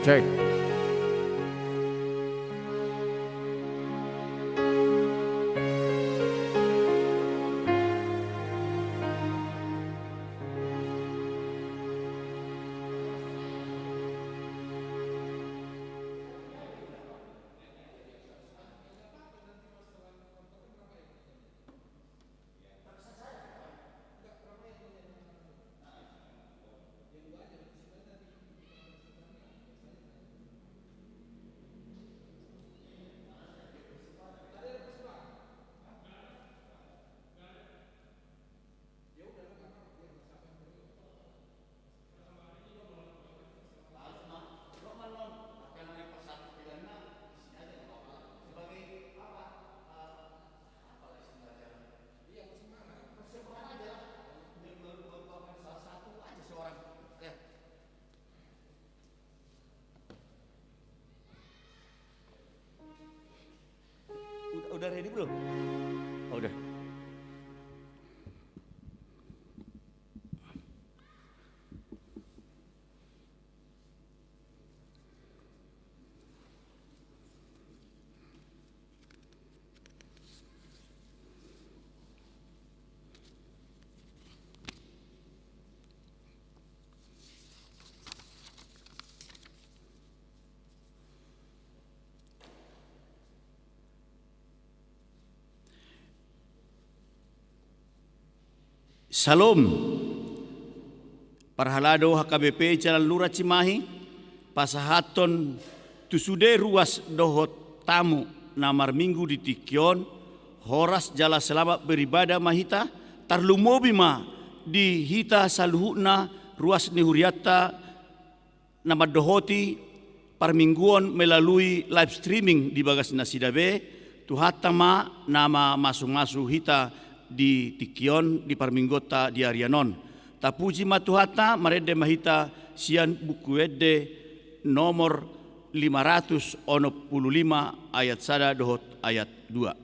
Cek. Udah ready belum? Oh, udah. Salam. Parhalado HKBP Jalan Lurah Cimahi, pasahaton tusude ruas dohot tamu namar minggu di Tikion, horas jala selamat beribadah mahita, tarlumobi ma di hita saluhuna ruas nihuriata nama dohoti parmingguan melalui live streaming di bagas nasidabe, tuhatama nama masuk-masuk hita di Tikion di parminggota di Arianon. Tapuji matuhata marede mahita sian bukuede nomor 565 ayat 1 dohot ayat 2.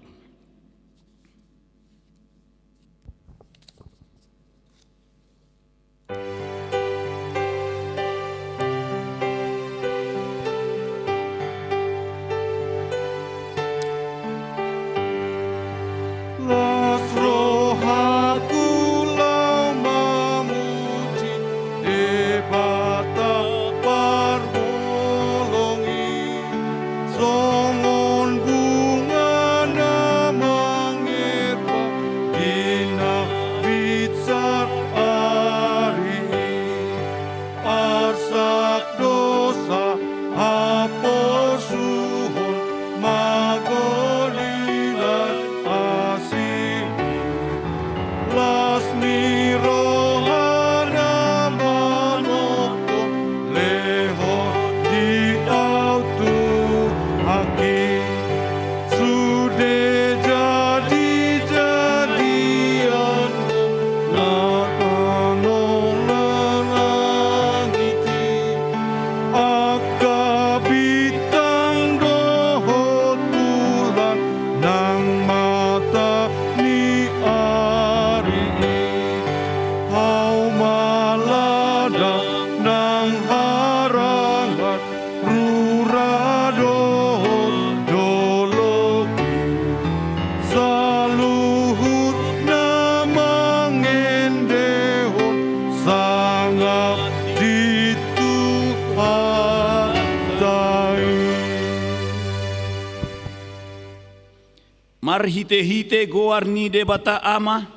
Marhite-hite goarni debata ama,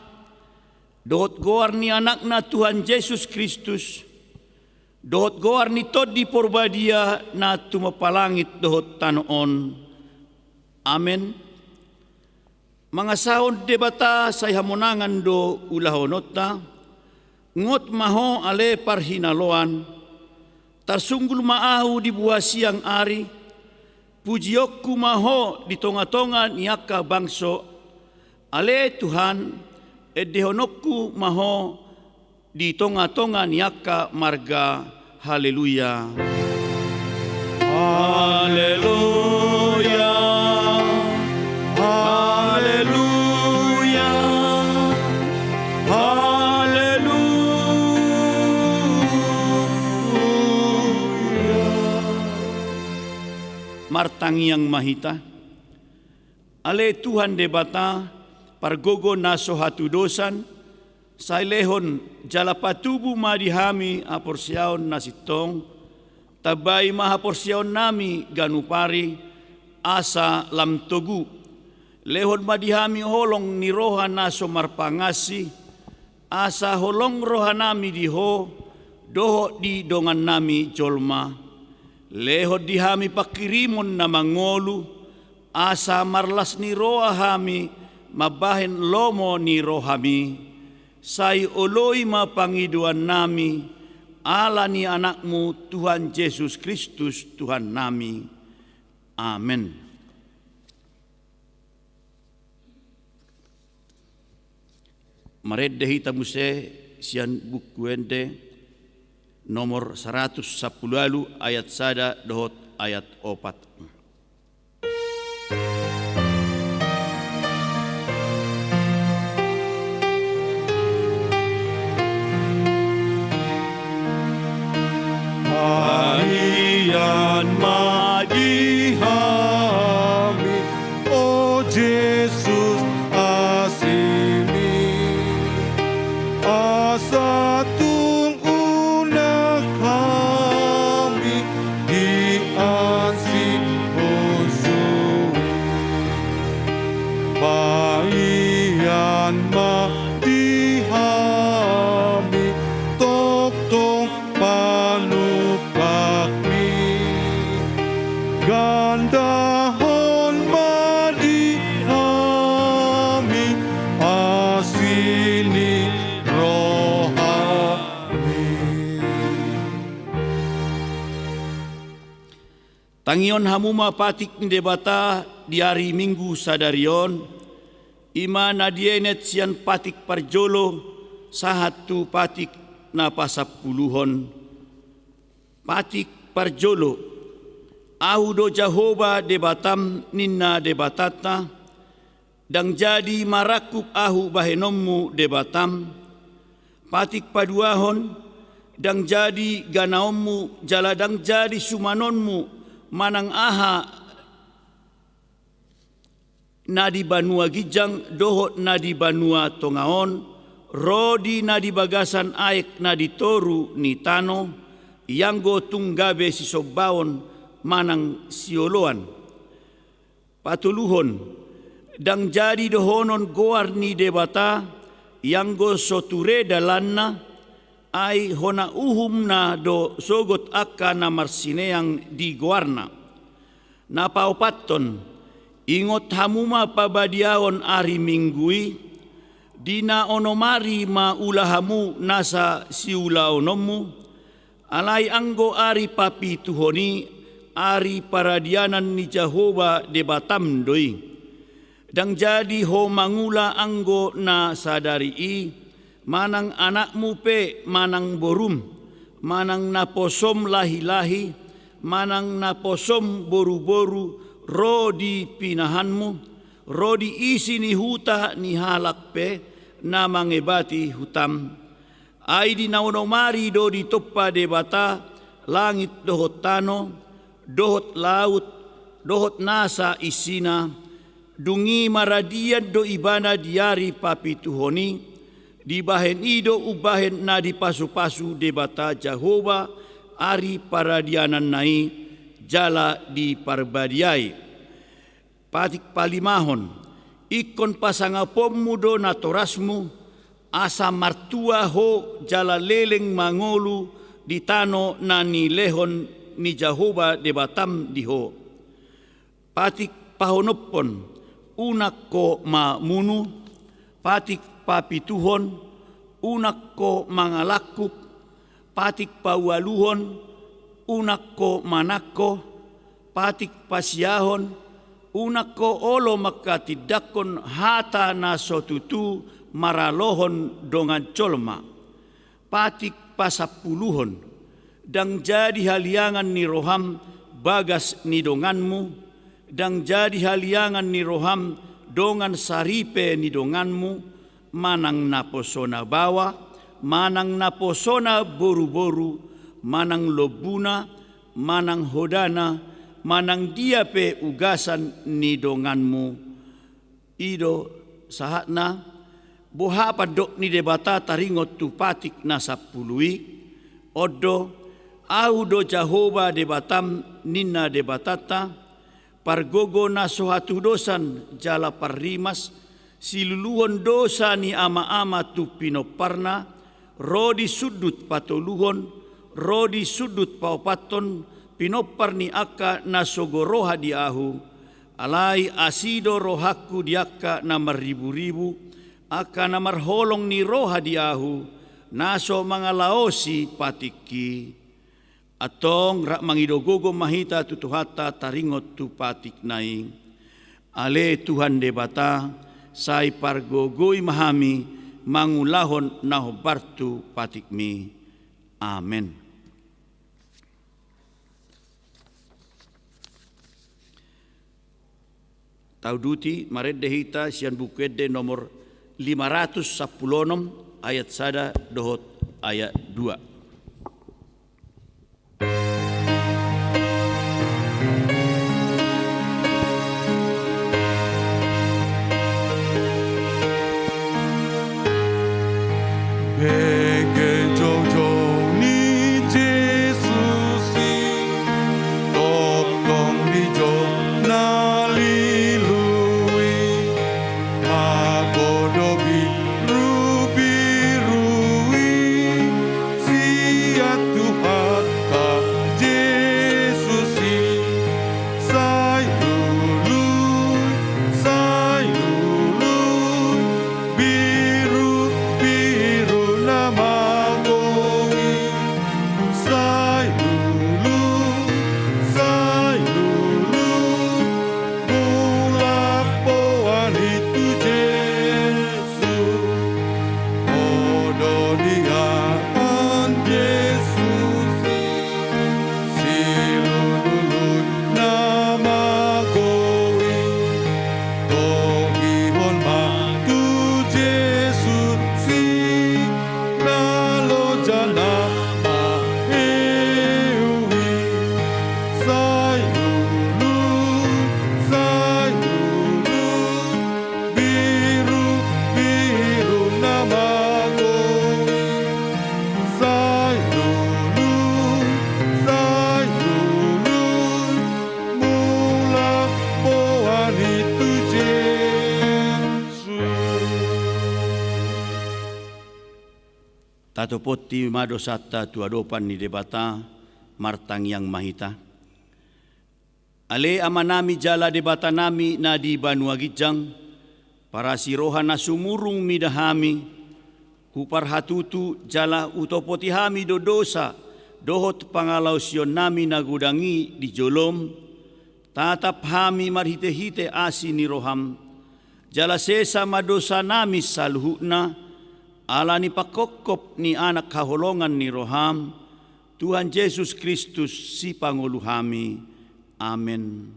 dot goarni anakna Tuhan Yesus Kristus, dot goarni todi porbadia na tumapalangit dohot tanoon. Amen. Mga saon debata say hamonangan do ulahonota, ngot maho ale parhinaloan, tarsunggul maahu di buah siang ari, pujiokku maho di tonga-tonga niaka bangso, ale Tuhan, edehonokku maho di tonga-tonga niaka marga, haleluya. Haleluya, haleluya, haleluya. martangiang mahita. Ale Tuhan debata pargogo naso hatudosan, sa ilehon jala patubu madihami aporsyaon nasitong, tabay mahaporsyaon nami ganupari asa lamtogu. Lehon madihami holong ni roha naso marpangasi, asa holong roha nami diho, doho di dongan nami jolma. Lehon dihami pakirimon na mangolu, asa marlas ni roha hami, mabahen lomo ni rohami. Say oloy mapangiduan nami, ala ni anakmu Tuhan Yesus Kristus Tuhan nami. Amen. Maredde hita muse sian bukuende nomor 110 ayat 1 dohot ayat 4. Ayan madihami, O Jesus asimi, asa tung una kami di ansi konsui. Bayan madihami, toktong panupakmi, gandahon madihami, asini rohami. Tangion hamuma patik ni debata di hari Minggu sadarion, ima nadienet sian patik parjolo sahatu patik na pasapuluhon. Patik parjolo, ahu do Jahoba debatam ninna debatata, dang jadi marakup ahu bahenommu debatam. Patik paduahon, dang jadi ganaommu jaladang jadi sumanonmu, manang aha nadi banua gijang dohot nadi banua tongaon, rodi nadi bagasan aek nadi toru ni tano, yanggo tunggabe si sobaon manang sioloan. Patuluhon, dang jadi dohonon goar ni debata, yanggo soture dalanna, ai hona uhumna do sogot akka na marsineang di goarna. Napaupaton, ingot hamuma pabadiaon ari minggui, dina onomari maulahamu nasa siulaonomu, alai anggo ari papi tuhoni, ari paradianan ni Jahoba debatam doi. Dang jadi ho mangula anggo na sadari i, manang anakmu pe manang borum, manang naposom lahi-lahi, manang naposom boru-boru, rodi pinahanmu, rodi isi ni huta ni halak pe, na mangebati hutam. Ai di naunomari do di toppa debata, langit dohot tano, dohot laut, dohot nasa isina, dungi maradian do ibana diari papi tuhoni, di bahen ido ubahen na di pasu-pasu debata Jahoba, ari paradianan nai, jala di parbadiai. Patik palimahon, ikon pasangapommu do natorasmu, asa martua ho jala leleng mangolu di tano na ni lehon ni Jahoba debatam diho. Patik pahonopon, unak ko mamunu, patik papituhon, unak ko mangalakup, patik pawaluhon, unak ko manako, patik pasiahon, unak ko olo makatidakon hata na sotutu maralohon dongan colma. Patik pasapuluhon, dang jadi haliangan ni roham bagas ni donganmu, dang jadi haliangan ni roham dongan saripe ni donganmu, manang naposona bawa, manang naposona boru-boru, manang lobuna, manang hodana, manang dia pe ugasan ni donganmu. Ido sahatna boha padok ni debata taringot tu patik na sapului. Odo au do Jehova debatam ninna debatata pargogo na sohatu dosan jala parrimas siluluhon dosa ni ama-ama tu pinoparna rodi sudut patoluhon rodi sudut paupaton pinopar ni aka na sogoroha di ahu alai asido rohaku diaka na maribu-ribu aka na marholong ni roha di ahu naso mga laosi patiki atong rak mangidogogo mahita tutuhata taringot tu patik naing ale Tuhan debata sai pargogoi mahami mangulahon nahobartu patikmi amen. Tauduti maredde hita sian bukuedde nomor 516 ayat sada dohot ayat 2. Bege jojo ni Jesusi tokong dijo nalilui agodobi rubi-rui siat Tuhan ka Jesusi sai lulu biru namagowi sai lulu mulak poan itu Yesus odo diaan Yesus si lulu namagowi togihon tu Yesus si nalo jana maewi sai lulu biru namagowi sai lulu mulak poan itu Yesus. Tato poti madosata tuadopan ni debata martang yang mahita. Ale amanami jala debata nami na di Banua Gijang para siroha na sumurung midahami kupar hatutu jala utopoti hami dodosa dohot pangalau sion nami nagudangi di jolom tatap hami marhite-hite asi ni roham jala sesa madosa nami salhuna ala ni pakokop ni anak kaholongan ni roham Tuhan Yesus Kristus si pangulu hami. Amen.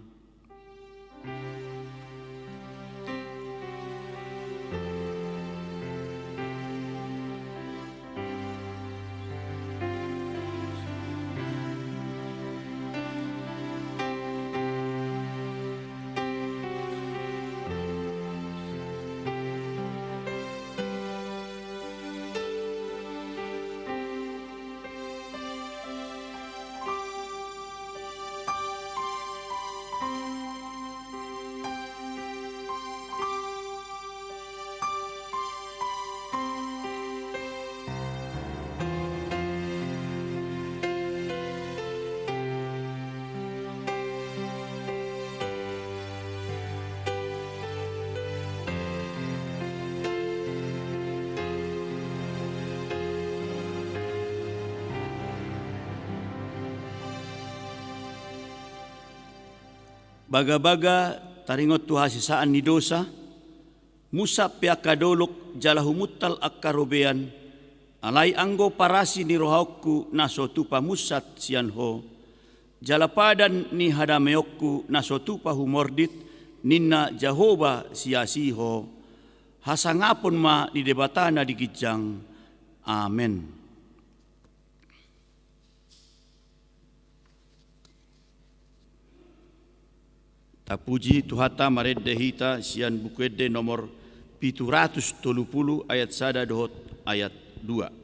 Baga-baga taringot tu hasisaan ni dosa, musa piakadolok jala humuttal akkarobean, alai anggo parasi ni rohaku nasotupa musat sianho, jala padan ni hadameokku nasotupa humordit ninna Jehova siasiho, hasangapon ma di debatana di Gijang. Amen. Tapuji Tuhata maredde hita sian bukuedde nomor 730 ayat 1 dohot ayat 2.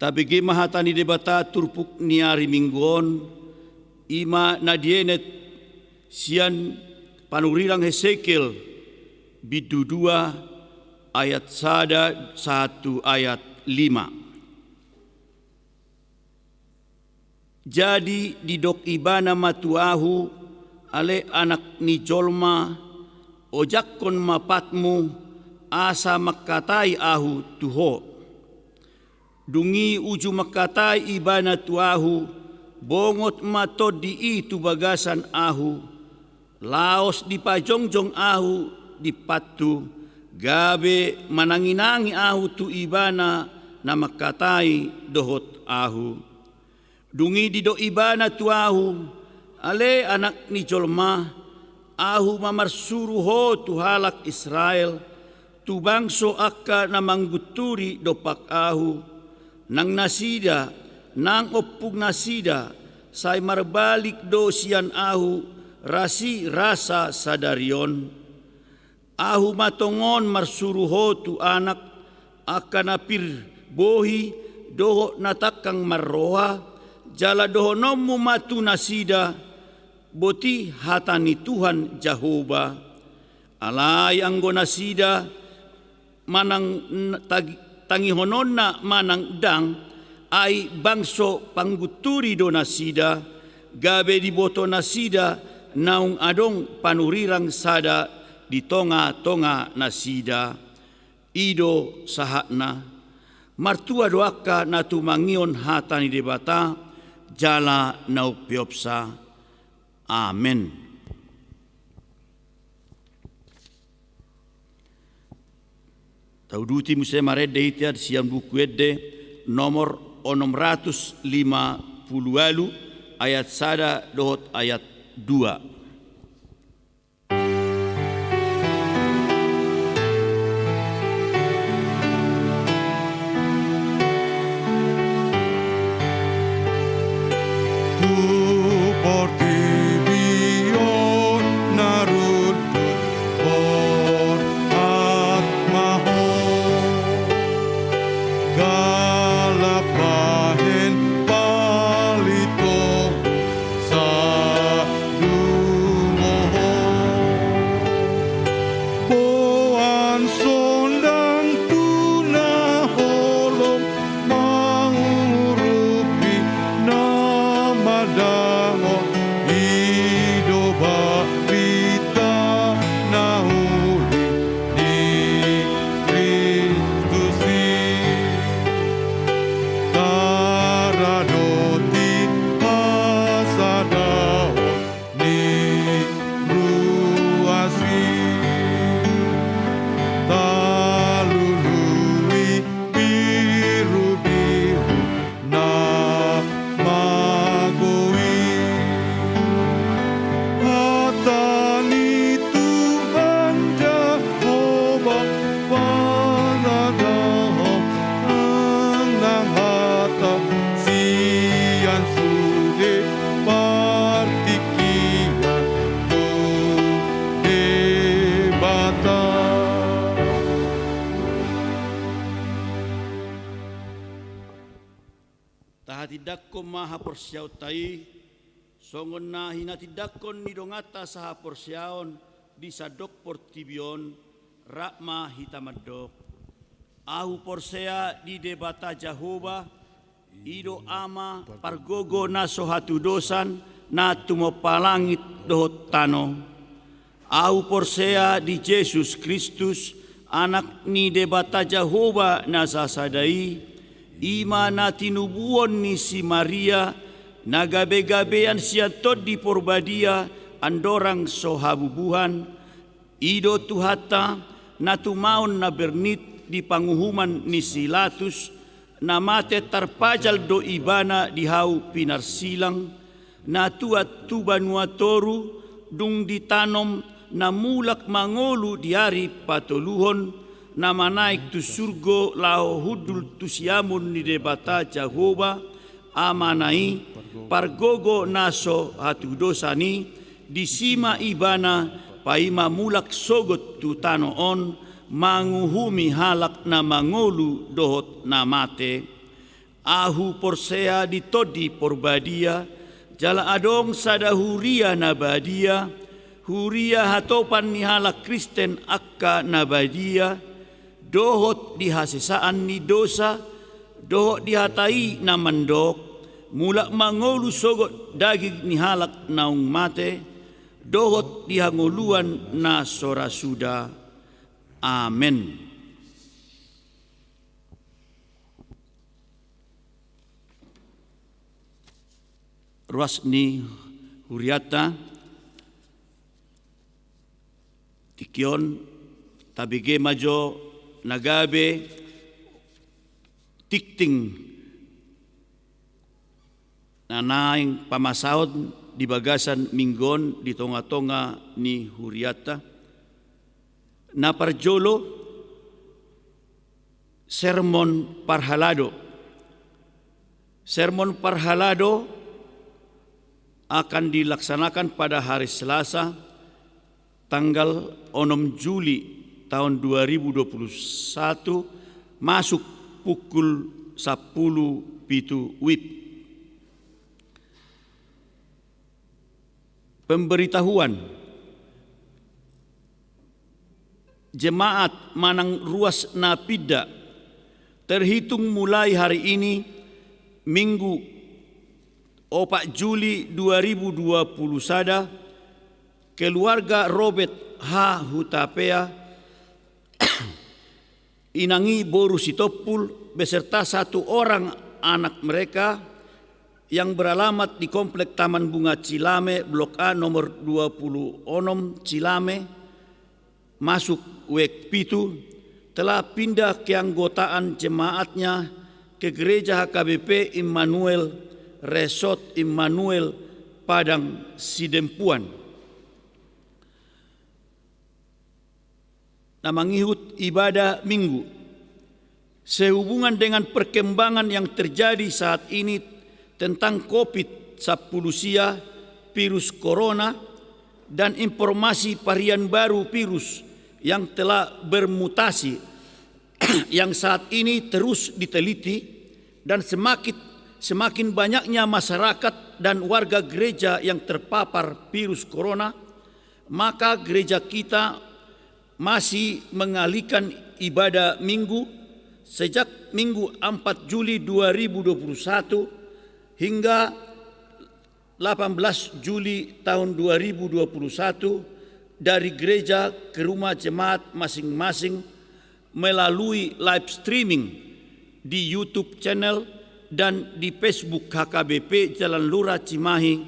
Tabigi mahatani debata turpuk niari mingguon ima nadienet sian panurirang Hesekiel bidu 2 ayat 1 ayat 5. Jadi didok ibana matuahu ale anak ni jolma ojakkon mapatmu asa makatai ahu tuho. Dungi uju makatai ibana tuahu bongot matod di itu bagasan ahu laos di pajongjong ahu di patu gabe mananginangi ahu tu ibana na makatai dohot ahu. Dungi di do ibana tuahu ale anak ni jolma ahu mamarsuruho tu halak Israel tu bangso akka na mangguturi dopak ahu nang nasida, nang opug nasida, say marbalik do siyan ahu, rasi rasa sadarion. Ahu matongon marsuruho tu anak, akanapir bohi, doho natakang marroha, jala doho nomu matu nasida, boti hatani Tuhan Jehovah. Alay anggo nasida, manang tangihononna manang dang ay bangso pangguturi do nasida gabe di boto nasida naung adong panurirang sada di tonga-tonga nasida ido sahakna martua doaka na tumangion hatani debata jala naupiopsa. Amen. Tauduti musa maredde itiad sian buku edde nomor 650 ayat 1 dohot ayat 2. Galapahen palito sa Natidakko maha porsiaw tai, songon na hinatidakon ni dongata saha porsiaon di sadok portibion, rakma hitamadok. Ahu porsea di debata Jehova, ido ama pargogo na sohatu dosan na tumopalangit dohot tano. Ahu porsea di Yesus Kristus, anak ni debata Jehova na sasadai, ima na tinubuon ni si Maria, na gabe-gabean siya tod di porbadia, andorang sohabubuhan, ido tuhata na tumaon na bernit di panguhuman ni Silatus, na mate tarpajal do ibana di hau pinarsilang, na tuat tubanuatoru dung ditanom na mulak mangolu diari patoluhon, na manaik tu surgo lao hudul tu siamun ni debata Jehova, amanai pargogo naso hatu dosani, disima ibana paima mulak sogot tu tanoon, manguhumi halak na mangolu dohot na mate. Ahu porsea ditodi porbadia, jala adong sada huria na badia, huria hatopan ni halak Kristen akka na badia, dohot dihasesaan ni dosa, dohot dihatai na mandok, mulak mangolu sogot daging ni halak naung mate, dohot dihangoluan na sorasuda. Amen. Ruas ni huriata, tikion, tabige majo, nagabe, tikting, nanaing pamasahod di bagasan minggon di tonga-tonga ni huriata, na parjolo sermon parhalado. Sermon parhalado akan dilaksanakan pada hari Selasa tanggal 6 Juli tahun 2021 masuk pukul 10 WIB. Pemberitahuan Jemaat Manang Ruas Napida terhitung mulai hari ini Minggu 4 Juli 2020 sada, keluarga Robert H. Hutapea Inangi Boru Sitopul beserta satu orang anak mereka yang beralamat di Komplek Taman Bunga Cilame Blok A nomor 26 Cilame masuk Wek Pitu telah pindah keanggotaan jemaatnya ke Gereja HKBP Immanuel Resort Immanuel Padang Sidempuan. Nah, mengikut ibadah minggu sehubungan dengan perkembangan yang terjadi saat ini tentang COVID-19, virus corona, dan informasi varian baru virus yang telah bermutasi yang saat ini terus diteliti, dan semakin banyaknya masyarakat dan warga gereja yang terpapar virus corona, maka gereja kita masih mengalihkan ibadah minggu sejak Minggu 4 Juli 2021 hingga 18 Juli tahun 2021 dari gereja ke rumah jemaat masing-masing melalui live streaming di YouTube channel dan di Facebook HKBP Jalan Lurah Cimahi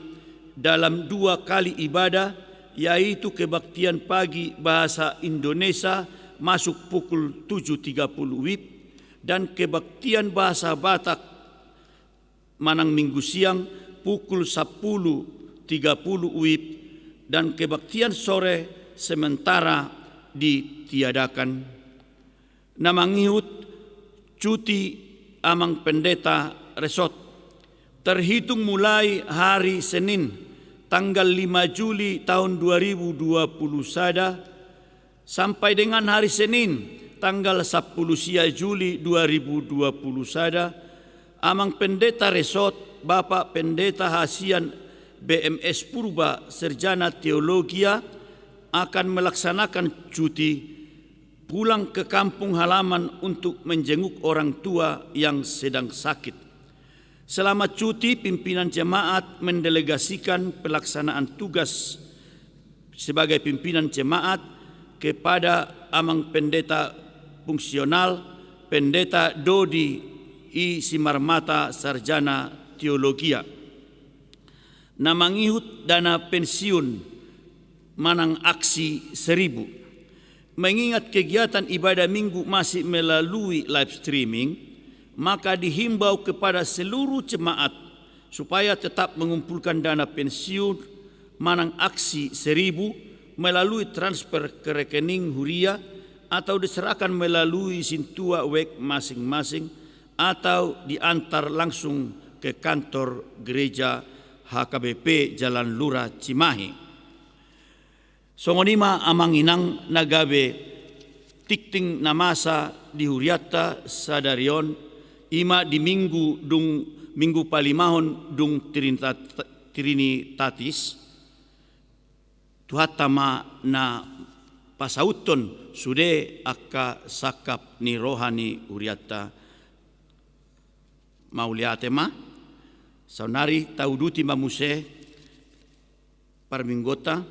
dalam 2 kali ibadah, yaitu kebaktian pagi bahasa Indonesia masuk pukul 7.30 WIB dan kebaktian bahasa Batak Manang Minggu siang pukul 10.30 WIB dan kebaktian sore sementara ditiadakan. Namangihut cuti Amang Pendeta Resort terhitung mulai hari Senin tanggal 5 Juli tahun 2020 sada sampai dengan hari Senin tanggal 10 Juli 2020 sada Amang Pendeta Resort, Bapak Pendeta Hasian BMS Purba Sarjana Teologia akan melaksanakan cuti pulang ke kampung halaman untuk menjenguk orang tua yang sedang sakit. Selama cuti, pimpinan jemaat mendelegasikan pelaksanaan tugas sebagai pimpinan jemaat kepada Amang Pendeta Fungsional Pendeta Dodi I Simarmata Sarjana Teologia. Namangihut dana pensiun Manang Aksi 1000. Mengingat kegiatan ibadah minggu masih melalui live streaming, maka dihimbau kepada seluruh jemaat supaya tetap mengumpulkan dana pensiun Manang Aksi 1000 melalui transfer ke rekening Huria atau diserahkan melalui Sintua Wek masing-masing atau diantar langsung ke kantor gereja HKBP Jalan Lura Cimahi. Songonima amang inang nagabe tikting namasa di Huriata sadarion ima di minggu palimahon dung Trinitatis tuhatama na pasauton sude akka sakap ni rohani Huriata mauliatema saunari tauduti mamuse parminggota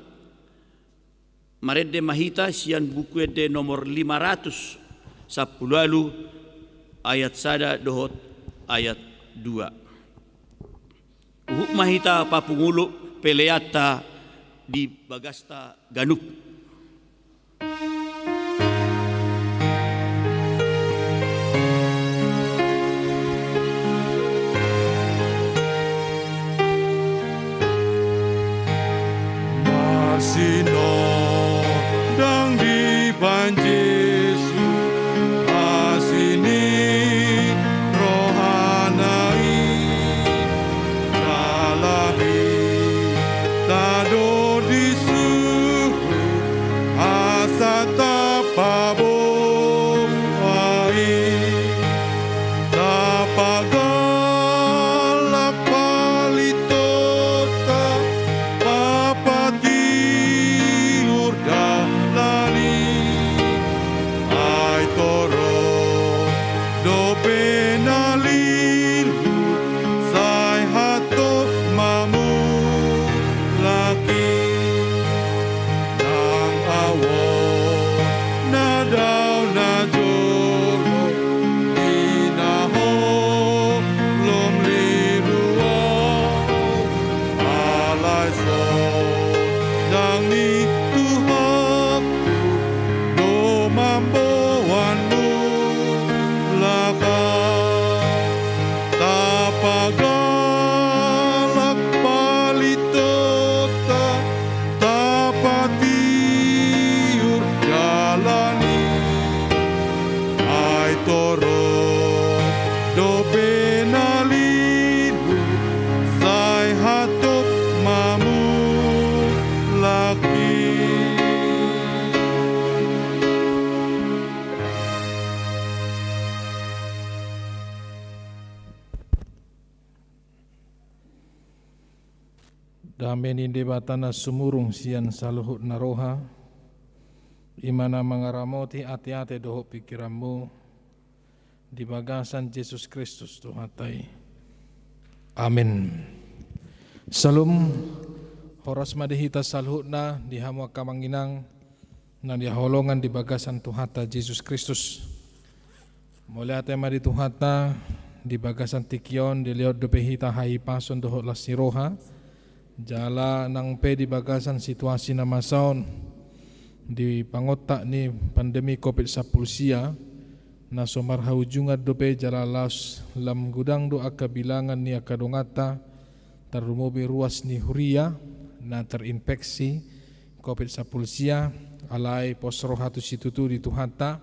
Marede mahita sian buku de nomor 500 10 ayat sada dohot ayat 2. Uhuk mahita papungulu peleata di Bagasta Ganup. Masino dang di Yesus asini rohanai talabi tado disuruh asata pabo ai tapagalak palitota papati urdalani ai toro do penalilu sai hato mamu laki nang awon nadau na jolo inaho lom lirua alai so dang ni tuhaku do mamboanmu laka tapagalak palitota tapatiur jalani ai toro do penalilu sai hatop mamu laki. Dameni debatana sumurung sian saluhut naroha, imana mengaramoti ati-ati doho pikiranmu di bagasan Yesus Kristus Tuhatai. Amin. Salum horas madihita saluhutna di hamwa kamanginang na diholongan di bagasan Tuhata Yesus Kristus. Mulai tema di Tuhata di bagasan tikion di liot dopehita hai pason doho lasiroha. Jala nang pe di bagasan situasi na masaon di pangotak ni pandemi COVID-19 na somar haujungat dope jala las lam gudang do akabilangan ni akadongata terumubi ruas ni Huria na terinfeksi COVID-19 alai posrohatu situtu di Tuhata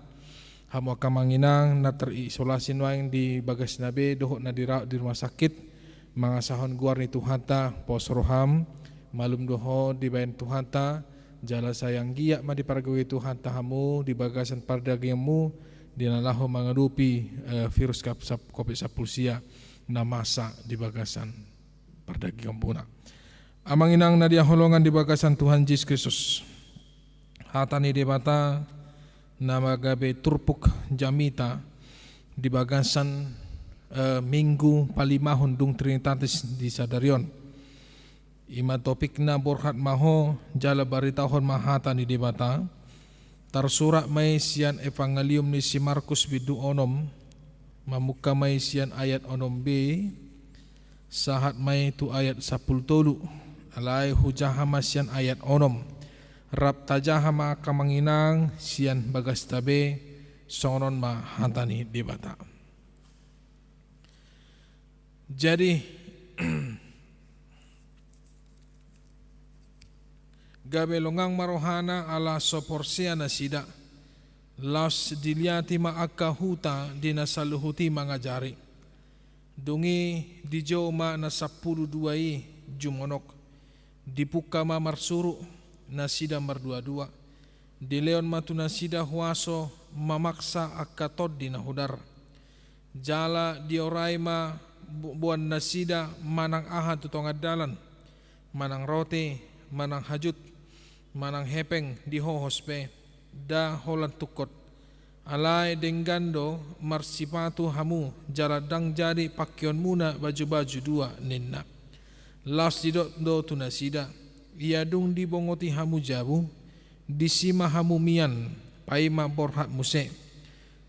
hamu akamanginang na terisolasi nuang di bagas nabe dohok na di rumah sakit mangasahon guar ni Tuhata posroham malum doho di bayan Tuhata jala sayang giyak ma di paragawi Tuhata hamu di bagasan pardagimu di nalaho mengadupi virus COVID-19 na masa di bagasan perdagangan puna. Amang inang na dia holongan di bagasan Tuhan Yesus Kristus. Hatani debata na magabe turpuk jamita di bagasan minggu palimahon dung Trinitatis di Sadarion. Ima topik na borhat maho jala baritahon mahata ni debata. Tarsurak may siyan evangelium ni si Markus bidu onom. Mamuka may siyan ayat onom b. Sahat may tu ayat 10 alay hujahama siyan ayat onom. Rap tajahama kamanginang siyan bagas tabe sonon mahata ni debata. Jadi gabe longang marohana ala soporsia na sida las diliati maaka huta dinasaluhuti mangajari dungi dijo ma na 12 jumonok dipuka ma marsuru na sida mardua-dua di leon matu na sida huaso mamaksa akatod dinahudar jala diorai ma buan nasida manang aha tutong adalan manang rote manang hajut manang hepeng di hohospe da holan tukot alai denggando marsipatu hamu jaradang jadi pakyon muna baju-baju dua ninna las didot do tunasida iadung di bongoti hamu jabu disima hamu mian paima borhat muse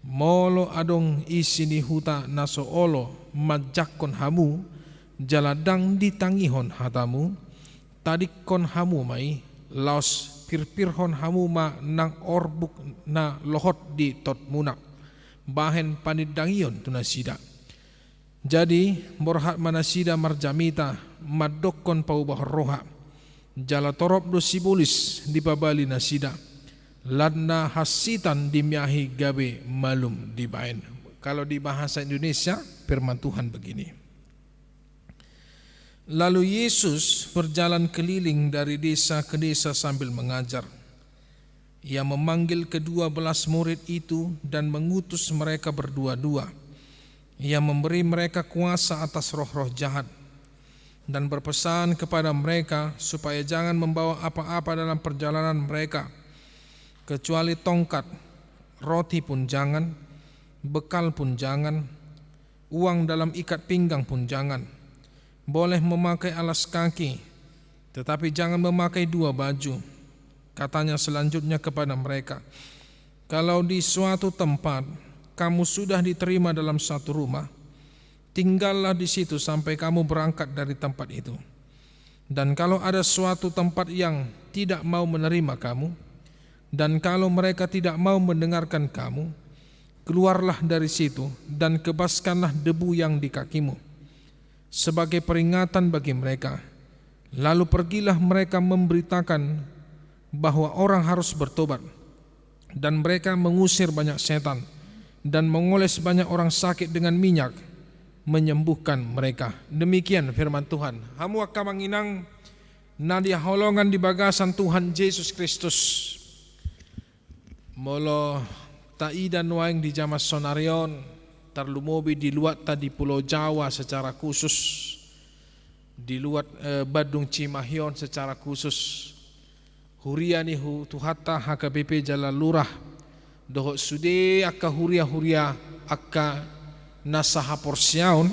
molo adong isi ni huta naso olo majakon hamu jaladang ditangihon hatamu tadikon hamu mai laos pirpirhon hamu ma nang orbuk na lohot di tot munak bahen panidangion tunasida jadi borhat manasida marjamita madokon paubah roha jala torop do sibulis di pabali nasida ladna hasitan dimiahi gabe malum dibain. Kalau di bahasa Indonesia firman Tuhan begini. Lalu Yesus berjalan keliling dari desa ke desa sambil mengajar. Ia memanggil ke-12 murid itu dan mengutus mereka berdua-dua. Ia memberi mereka kuasa atas roh-roh jahat dan berpesan kepada mereka supaya jangan membawa apa-apa dalam perjalanan mereka kecuali tongkat, roti pun jangan, bekal pun jangan, uang dalam ikat pinggang pun jangan. Boleh memakai alas kaki, tetapi jangan memakai 2 baju. Katanya selanjutnya kepada mereka, kalau di suatu tempat kamu sudah diterima dalam satu rumah, tinggallah di situ sampai kamu berangkat dari tempat itu. Dan kalau ada suatu tempat yang tidak mau menerima kamu, dan kalau mereka tidak mau mendengarkan kamu, keluarlah dari situ dan kebaskanlah debu yang di kakimu sebagai peringatan bagi mereka. Lalu pergilah mereka memberitakan bahwa orang harus bertobat, dan mereka mengusir banyak setan dan mengoles banyak orang sakit dengan minyak, menyembuhkan mereka. Demikian firman Tuhan. Hamu akamanginang nadia holongan di bagasan Tuhan Yesus Kristus. Molo taidan waing di Jamas Sonarion terlumobi di luat di Pulau Jawa secara khusus, di luat Badung Cimahion secara khusus. Huriani tuhata HKBP Jalan Lurah dohok sude akka huria akka nasaha porsiaun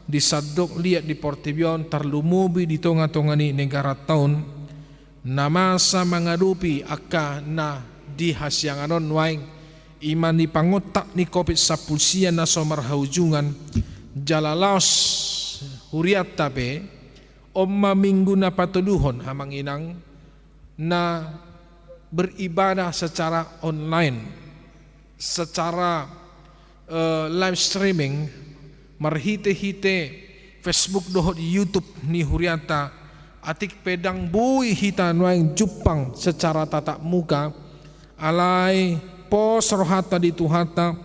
disadok liat di Portibion terlumobi di tonga-tongani negara tahun namasa mengadupi akka na di hasyanganon waing iman ni pangotak ni kopit sapulsia na somar haujungan jalalaos huriat tabe omma minggu na patuduhon hamang inang na beribadah secara online, secara live streaming marhite-hite Facebook dohot YouTube ni huriata atik pedang bui hita nuang Jepang secara tatap muka alai pos rohata di tuhata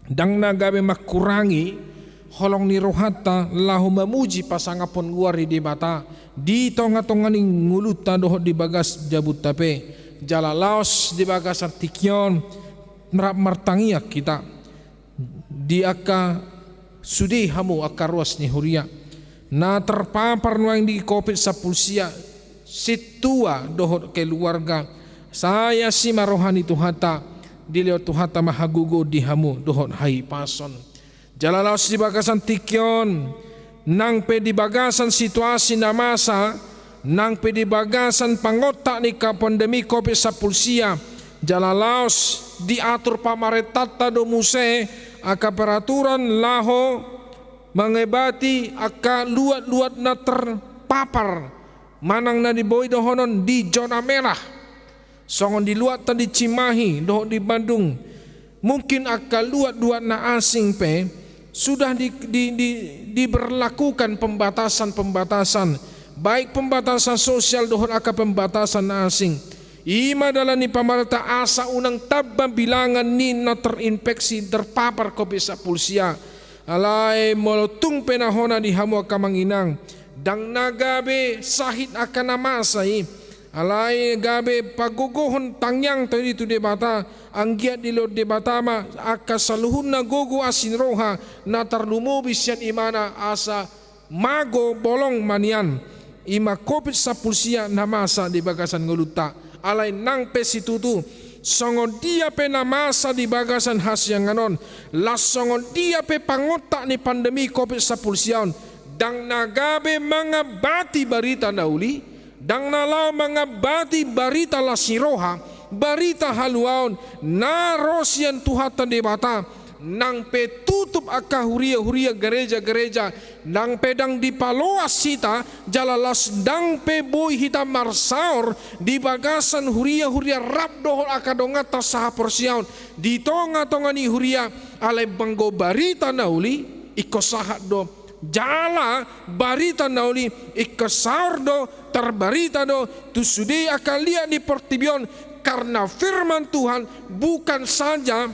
dang nagabe makurangi holong ni rohata lahu memuji pasangapon guari di bata di tonga-tonganing nguluta dohot di bagas jabut tape jala laos di bagas artikion merap martangiak kita di aka sudi hamu akaruas ni huria na terpapar nuang di COVID sapulsia situa dohot keluarga saya si marohani tuhata dilio tuhata mahagugo di hamu dohot hai pason jalalaos di bagasan tikyon nang pe di bagasan situasi na masa nang pe di bagasan pangotak ni ka pandemi COVID sapulsia jalalaos diatur pamaretata do muse aka peraturan laho mengebati aka luat-luat na terpapar manang na di boy dohonon di zona merah songon di luat di Cimahi doh di Bandung mungkin aka luat-luat na asing pe sudah diberlakukan pembatasan baik pembatasan sosial dohon aka pembatasan na asing ima dalam ni pamarata asa unang tabang bilangan ni na terinfeksi terpapar COVID sapulsia alay molotung penahona di hamu kamanginang dang nagabe sahit akan namasay alay gabe paguguhon tangyang tadi tu debata anggiat di lod debata ma akasaluhun na gogo asin roha na tarlumubis yan imana asa mago bolong manian ima COVID sapulsia namasa di bagasan nguluta alay nang pesitutu songon dia pe namasa di bagasan hasyang anon las songon dia pe pangotak ni pandemi COVID sapulsion dang nagabe mga bati barita nauli dang nalaw mga bati barita lasiroha barita haluaon na rosyan tuhatan di bata nang pe tutup aka huria gereja-gereja nang pedang dipaloas sita jalalas dang pe boy hitam marsaur di bagasan huria rap dohol aka dongata saha porsiaun di tonga ni huria ale banggo barita nauli ikosahat do jala barita nauli ikosaur do terbarita do tusudi aka lihat di portibion karena firman Tuhan bukan saja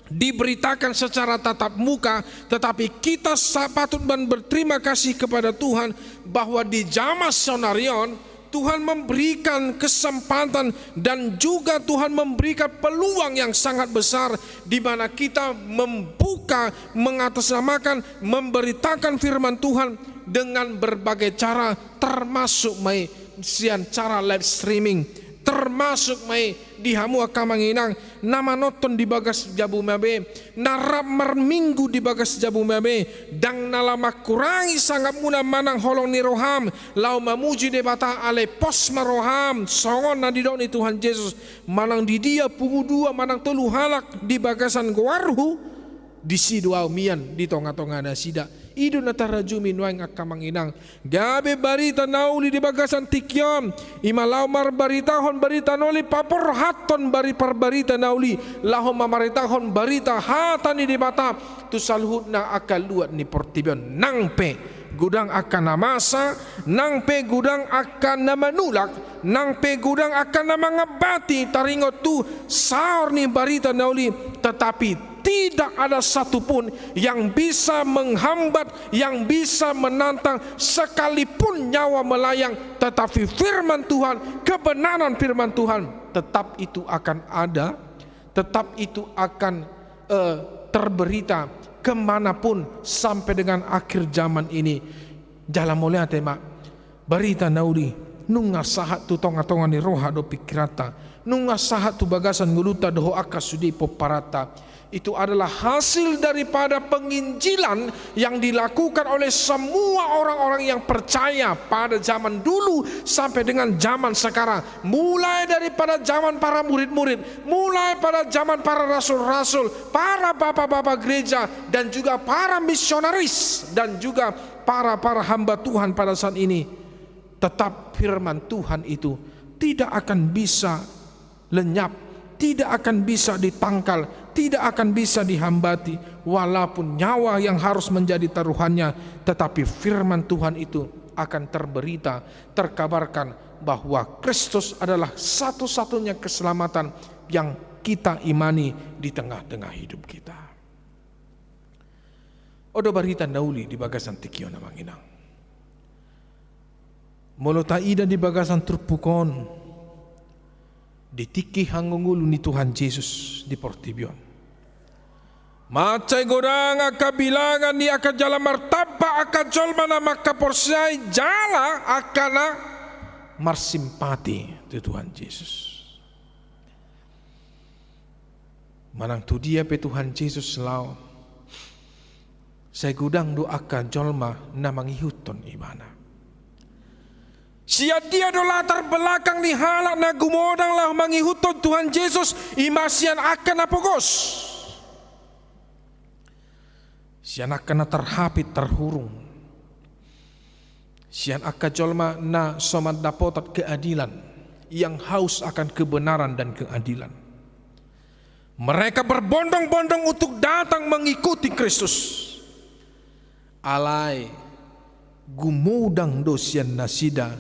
diberitakan secara tatap muka, tetapi kita patut dan berterima kasih kepada Tuhan bahwa di zaman sonarion Tuhan memberikan kesempatan dan juga Tuhan memberikan peluang yang sangat besar di mana kita membuka, mengatasnamakan, memberitakan firman Tuhan dengan berbagai cara termasuk cara live streaming, termasuk di hamu akamanginang nama nonton di bagas jabu mabe narap marminggu di bagas jabu mabe dang nalama kurangi sangat muna manang holong ni roham lau mamuji debata ale pos maroham songon na didok ni Tuhan Yesus manang di dia pungu dua manang telu halak di bagasan goarhu di sidua mian di tonga-tonga na sida idu na tarajumi nuang akamanginang gabe barita nauli di bagasan tikyon imalaw mar baritahon barita noli paporhaton bari parbarita nauli lahom mamaritahon barita hatani di bata tu salhut na akal luat ni portibion nang pe gudang akan namasa nang pe gudang akan namanulak nang pe gudang akan namangabati taringot tu saur ni barita nauli tetapi tidak ada satupun yang bisa menghambat, yang bisa menantang sekalipun nyawa melayang. Tetapi firman Tuhan, kebenaran firman Tuhan tetap itu akan ada, tetap itu akan terberita kemanapun sampai dengan akhir zaman ini. Jalan mulia tema berita naudi nunga sahat tu tonga-tonga ni roha do pikirata nunga sahat tu bagasan nguluta doho akasudi poparata. Itu adalah hasil daripada penginjilan yang dilakukan oleh semua orang-orang yang percaya pada zaman dulu sampai dengan zaman sekarang. Mulai daripada zaman para murid-murid, mulai pada zaman para rasul-rasul, para bapak-bapak gereja, dan juga para misionaris, dan juga para hamba Tuhan pada saat ini. Tetap firman Tuhan itu tidak akan bisa lenyap, tidak akan bisa ditangkal, tidak akan bisa dihambati walaupun nyawa yang harus menjadi taruhannya, tetapi firman Tuhan itu akan terberita, terkabarkan bahwa Kristus adalah satu-satunya keselamatan yang kita imani di tengah-tengah hidup kita. Odo barita nauli di bagasan tikyo na manginang. Molotaida di bagasan turpukon ditiki hanggungulu ni Tuhan Yesus di portibion. Macai godang aka bilangan ni aka jala martaba aka jolma na makaporsiai jala akana marsimpati tu Tuhan Yesus. Manang tu dia pe Tuhan Yesus lau. Saya gudang doakan jolma na mangihuton imana. Sia dia do latar belakang ni halak na gumodang lah mangihuton Tuhan Yesus imasian akan apogos. Sian akan terhapit terhurung. Sian akan jolma na somat dapotat keadilan, yang haus akan kebenaran dan keadilan. Mereka berbondong-bondong untuk datang mengikuti Kristus. Alai gumudang dosian nasida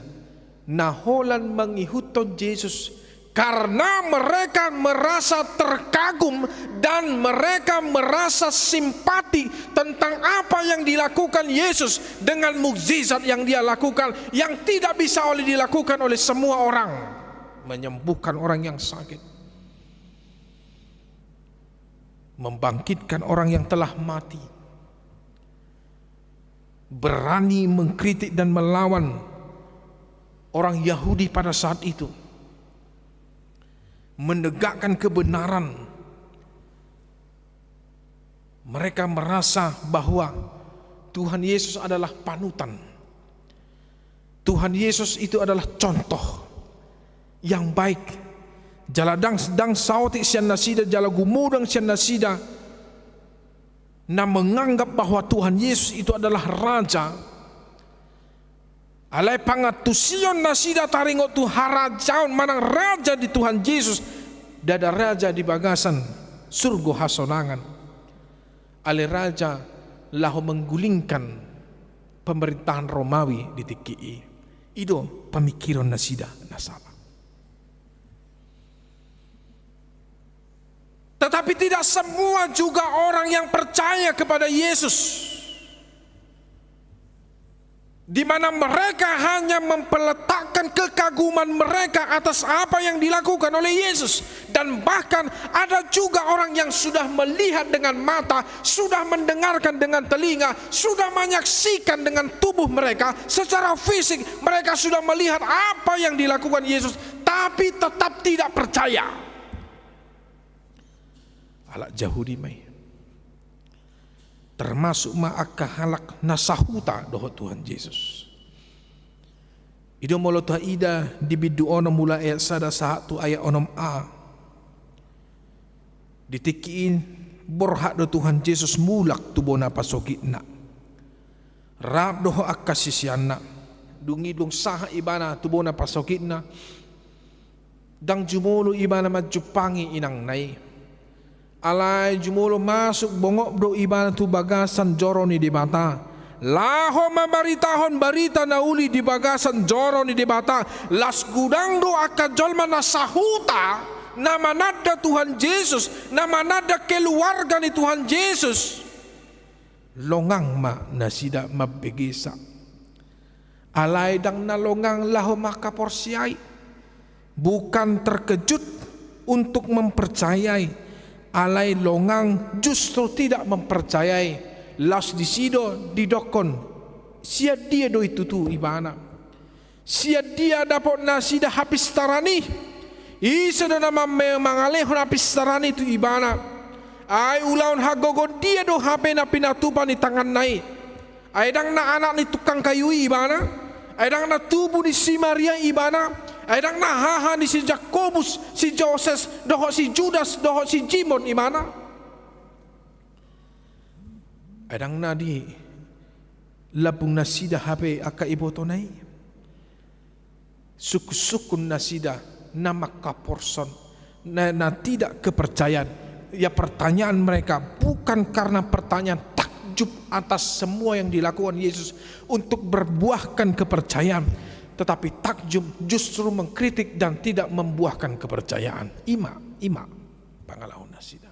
naholan mengihuton Yesus karena mereka merasa terkagum dan mereka merasa simpati tentang apa yang dilakukan Yesus dengan mukjizat yang dia lakukan yang tidak bisa dilakukan oleh semua orang, menyembuhkan orang yang sakit, membangkitkan orang yang telah mati, berani mengkritik dan melawan orang Yahudi pada saat itu, menegakkan kebenaran. Mereka merasa bahwa Tuhan Yesus adalah panutan. Tuhan Yesus itu adalah contoh yang baik. Jaladang sedang sautik sian nasida, jala gumudang sian nasida, na menganggap bahwa Tuhan Yesus itu adalah raja. Alai pangatusion nasida taringot tu harajaun manang raja di Tuhan Yesus, dada raja di bagasan surga hasonangan. Alai raja lahu menggulingkan pemerintahan Romawi di TKI. Itu pemikiran nasida nasaba. Tetapi tidak semua juga orang yang percaya kepada Yesus, di mana mereka hanya memperletakkan kekaguman mereka atas apa yang dilakukan oleh Yesus. Dan bahkan ada juga orang yang sudah melihat dengan mata, sudah mendengarkan dengan telinga, sudah menyaksikan dengan tubuh mereka secara fisik. Mereka sudah melihat apa yang dilakukan Yesus, tapi tetap tidak percaya. Halak Yahudi mai, termasuk ma'aka halak nasahuta dohot Tuhan Yesus. Ido molo ta ida di bidu ono mula ayat sada satu ayat onom a. Ditikiin borhak do Tuhan Yesus mulak tubona pasokitna. Rab doho akka sisianna. Dungi dong saha ibana tubona pasokitna. Dang jumulu ibana majupangi inang nai. Alai jumulo masuk bongok do ibana tu bagasan joroni di bata. Laho mabaritahon barita nauli di bagasan joroni di bata. Las gudang do aka jolma nasahuta nama nada Tuhan Yesus, nama nada keluarga ni Tuhan Yesus. Longang ma nasida mabegesa. Alai dang nalongang laho makaporsiai. Bukan terkejut untuk mempercayai. Alai longang justru tidak mempercayai. Las disido didokon. Sia dia do itu tu ibana. Sia dia dapat nasida habis tarani. Isa do nama mengalehon habis tarani tu ibana. Ai ulaun hagogon dia do hape na pinatupan ni tangan nai. Ai dang na anak ni tukang kayu ibana. Ai dang na tubuh ni si Maria ibana. Aidang nahaha ni si Jakobus, si Joses, dohok si Judas, dohok si Simon imana. Aidang nadi labung nasida hape aka ibotonai. Suku-sukun nasida nama kaporson na tidak kepercayaan. Ya pertanyaan mereka bukan karena pertanyaan takjub atas semua yang dilakukan Yesus untuk berbuahkan kepercayaan. Tetapi takjub justru mengkritik dan tidak membuahkan kepercayaan. Ima pangalahon nasida.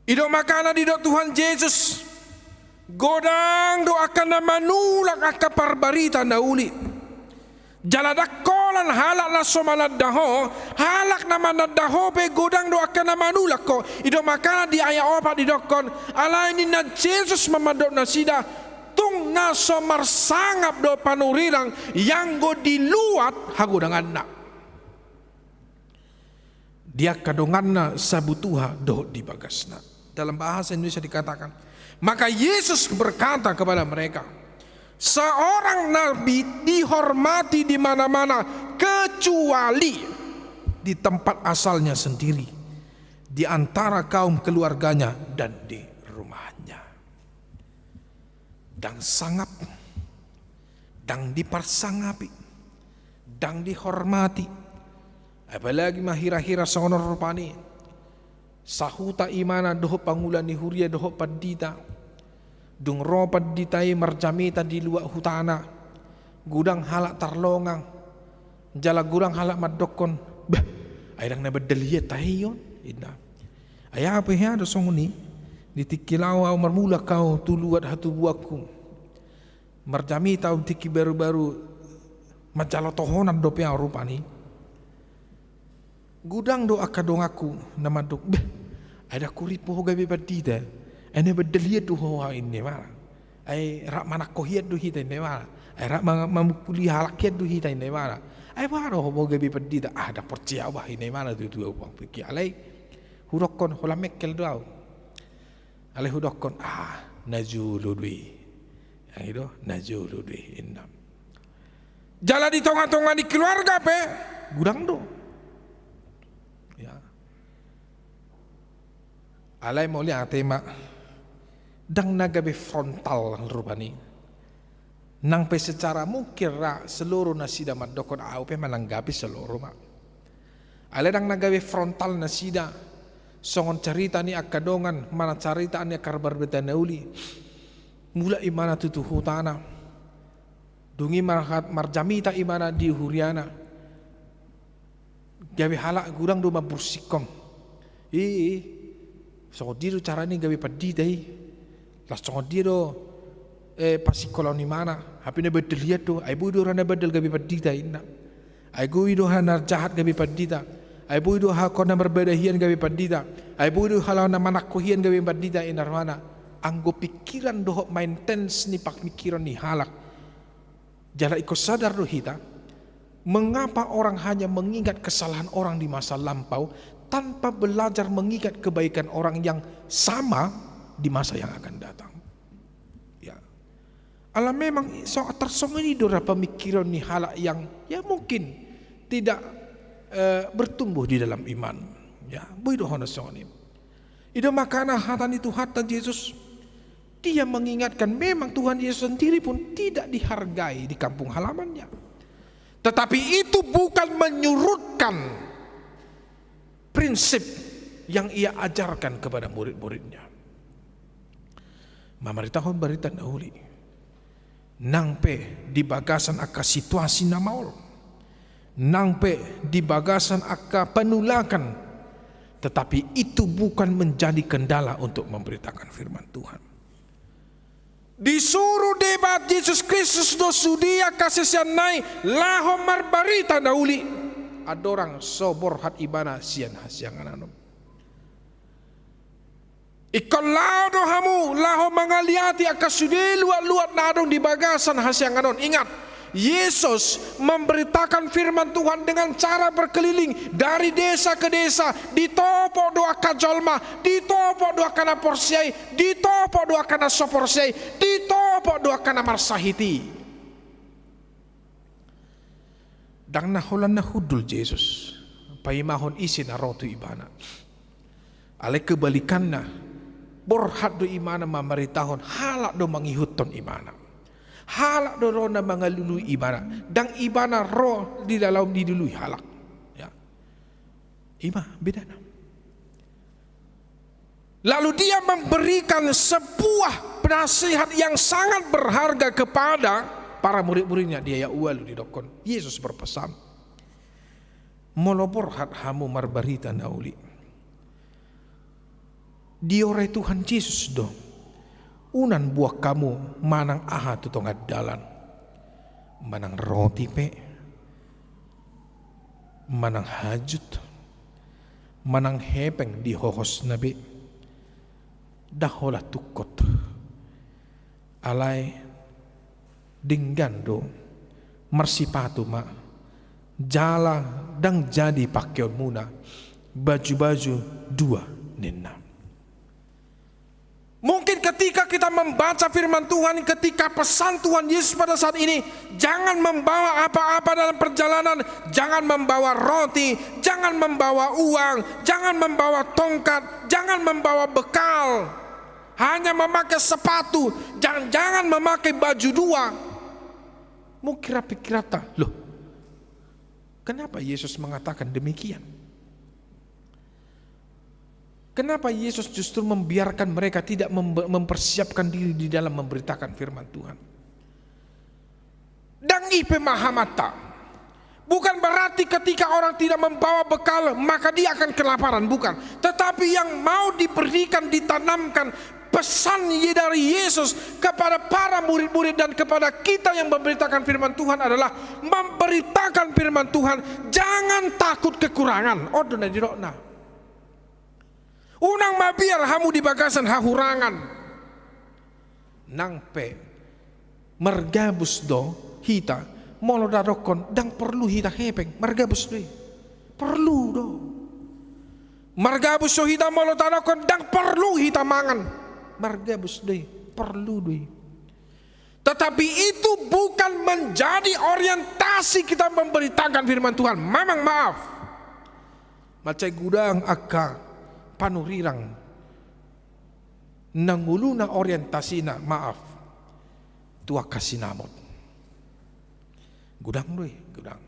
Ido makana di do Tuhan Yesus godang do akan manulak aka parbarita nauli. Jaladak olan halak na somalad daho, halak na manad daho pe godang do akan na manulak ko. Ido makana di ayat opat didokon, alaini na Jesus mamadok na sida, tung na somarsangap do panurirang yang go diluat hagudangan na. Dia kadongan na sabutuha do di bagasna. Dalam bahasa Indonesia dikatakan, maka Yesus berkata kepada mereka, seorang nabi dihormati di mana-mana kecuali di tempat asalnya sendiri, di antara kaum keluarganya dan di rumahnya. Dan sangap, dan dipersangapi, dan dihormati. Apalagi mahira-hira sono rupani, sahuta imana doho pangulan ni huria doho padita, dung ro paditai marjamita di luar hutana, gudang halak tarlongang, jala gudang halak madokon, bah, airang na bedelia tahiyon, ina, ayah apa ya do songuni, ditikilaw au marmula kau tuluat hatu buaku, marjamita tiki baru-baru, majalo tohonan do pia rupani. Gudang do akadong aku nama dok beh ada kuripo gabe badida ene bedelia tu hoa ini mala ai rak mana kohiat do hita ini mala ai rak mamukuli halakiat do hita ini mala ai baro ho gabe badida ada percaya wah ini mala tu uang pikir alai hudokon hola mekel do alai hudokon najuludwi yang itu najuludwi indam jalan di tengah-tengah di keluarga pe gudang do. Alai mau lihat tema dang nagabe frontal rupani nang pe secara mungkin seluruh nasida madokon au pe mananggapi seluruh mak alai dang nagabe frontal nasida songon cerita ni akadongan mana cerita ni karbar betanauli mula imana tutu hutana dungi marjamita imana di huriana gabe halak gurang do mabursikom so diro carani gawe padidai las so diro pasikoloni mana hapine bedel lihat do ai buido rana bedel gawe padidai na ai guido hanar jahat gawe padida ai buido ha kona berbeda hian gawe padida ai buido halana manakko hian gawe padida inarwana anggo pikiran do maintenance ni pak pikiran ni halak jala iko sadar do hita mengapa orang hanya mengingat kesalahan orang di masa lampau tanpa belajar mengingat kebaikan orang yang sama di masa yang akan datang. Ya, alam memang tersong ini dora pemikiran ni halak yang ya mungkin tidak bertumbuh di dalam iman. Ya, boido hona soni. Itu makana hatan itu hatan Yesus dia mengingatkan memang Tuhan Yesus sendiri pun tidak dihargai di kampung halamannya. Tetapi itu bukan menyurutkan prinsip yang ia ajarkan kepada murid-muridnya. Mamaritaon barita nauli. Nangpe di bagasan aka situasi namaol. Nangpe di bagasan aka penulakan. Tetapi itu bukan menjadi kendala untuk memberitakan firman Tuhan. Disuruh debat Yesus Kristus do sudia kasih nai laho marbarita nauli. Adorang sobor hat ibana sian hasiangan anum. Ikalau do hamu laho mangaliati akasude luat-luat nadong di bagasan hasiangan anon. Ingat, Yesus memberitakan firman Tuhan dengan cara berkeliling dari desa ke desa, ditopo doa kajolma, ditopo doa kana porsiai, ditopo doa kana soporsiai, ditopo doa kana marsahiti. Dang naholan na hudul Jesus paimahon isi na rotu ibana ale kebalikan na borhat do imana mamaritahon halak do mangihuton imana halak do rona mangalului ibana dang ibana ro di dalam didului halak ya ima beda na. Lalu dia memberikan sebuah nasihat yang sangat berharga kepada para murid-muridnya. Dia ya uwalu didokon. Yesus berpesan, molobor hat hamu marbarita nauli. Diore Tuhan Yesus do. Unan buah kamu manang aha tutongat dalan. Manang roti pe. manang hajut, manang hepeng di hohos nabi, dahola tukot, alai dinggando, marsipatu ma, jala dang jadi pakaian muna, baju-baju dua nena. Mungkin ketika kita membaca firman Tuhan, ketika pesan Tuhan Yesus pada saat ini, jangan membawa apa-apa dalam perjalanan, jangan membawa roti, jangan membawa uang, jangan membawa tongkat, jangan membawa bekal, hanya memakai sepatu, jangan memakai baju dua. Mau kira-kira, loh, kenapa Yesus mengatakan demikian? Kenapa Yesus justru membiarkan mereka tidak mempersiapkan diri di dalam memberitakan firman Tuhan? Dan ipe mahamata, bukan berarti ketika orang tidak membawa bekal maka dia akan kelaparan, bukan. Tetapi yang mau diberikan, ditanamkan pesan dari Yesus kepada para murid-murid dan kepada kita yang memberitakan firman Tuhan adalah memberitakan firman Tuhan. Jangan takut kekurangan. Oh, dona dirokna. Unang mabiar hamu di bagasan hahurangan. Nang pe mergabus do hita molo darokon dang perlu hita hepeng mergabus do. Perlu do. Mergabus do hita molo darokon dang perlu hita mangan. Mergabus do. Perlu do. Tetapi itu bukan menjadi orientasi kita memberitakan firman Tuhan. Memang maaf. Macai gudang akka panurirang nanguluna orientasina maaf tua kasinamot gudang doy gudang.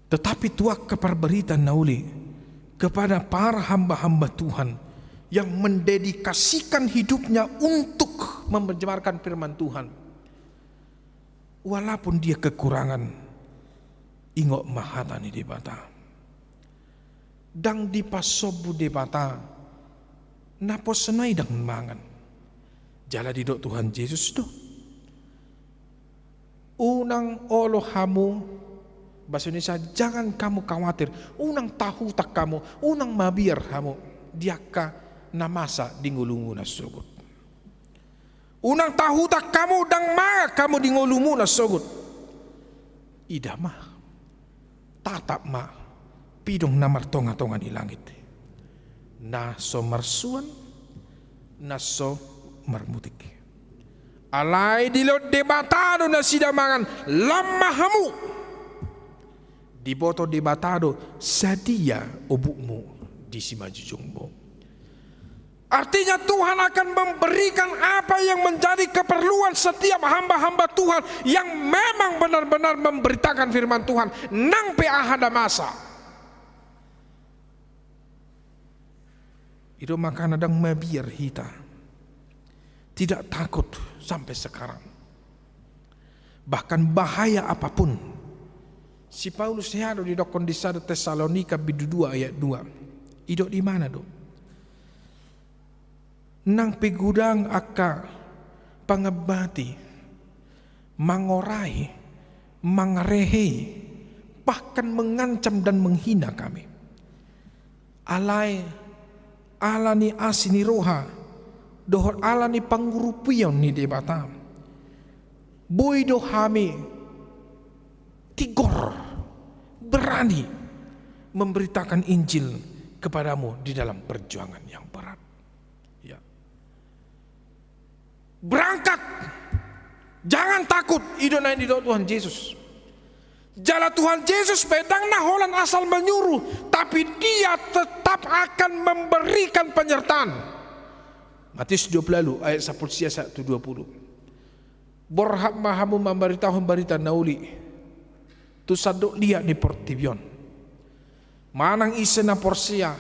Tetapi tua keperberita nauli kepada para hamba-hamba Tuhan yang mendedikasikan hidupnya untuk menerjemahkan firman Tuhan, walaupun dia kekurangan ingok mahatani di bata dang di pasobu de bata napo senai dang mangan jala di dok Tuhan Yesus do unang olo hamu bahasa Indonesia jangan kamu khawatir unang tahu tak kamu unang mabiar hamu diaka namasa di ngulungu na sogut unang tahu tak kamu dang maga kamu di ngulungu na sogut idama tatap ma pidong namar tonga-tonga di langit. Naso marsuan, naso marmutik. Alai di lot debatado na sidamangan lamahamu. Diboto debatado sadia obukmu di simajujungmu. Artinya Tuhan akan memberikan apa yang menjadi keperluan setiap hamba-hamba Tuhan yang memang benar-benar memberitakan firman Tuhan. Nang pe ahada masa. Itu maka nadang mabiar hita tidak takut sampai sekarang. Bahkan bahaya apapun. Si Paulus hado di dokon di 1 Tesalonika bidu 2 ayat 2. Idok di mana do? Nang pegudang aka pangebati, mangorai, mangarehe, bahkan mengancam dan menghina kami. Alani asini roha dohor alani pangurupion ni debata boy dohami tigor berani memberitakan Injil kepadamu di dalam perjuangan yang berat ya. Berangkat, jangan takut idonai di Tuhan Yesus. Jala Tuhan Yesus bedang naholan asal menyuruh, tapi dia tetap akan memberikan penyertaan. Matius 20 ayat 1-20. Borhak mahamu memberitahu berita nauli. Tu sadok lihat di portibion. Manang isena porsia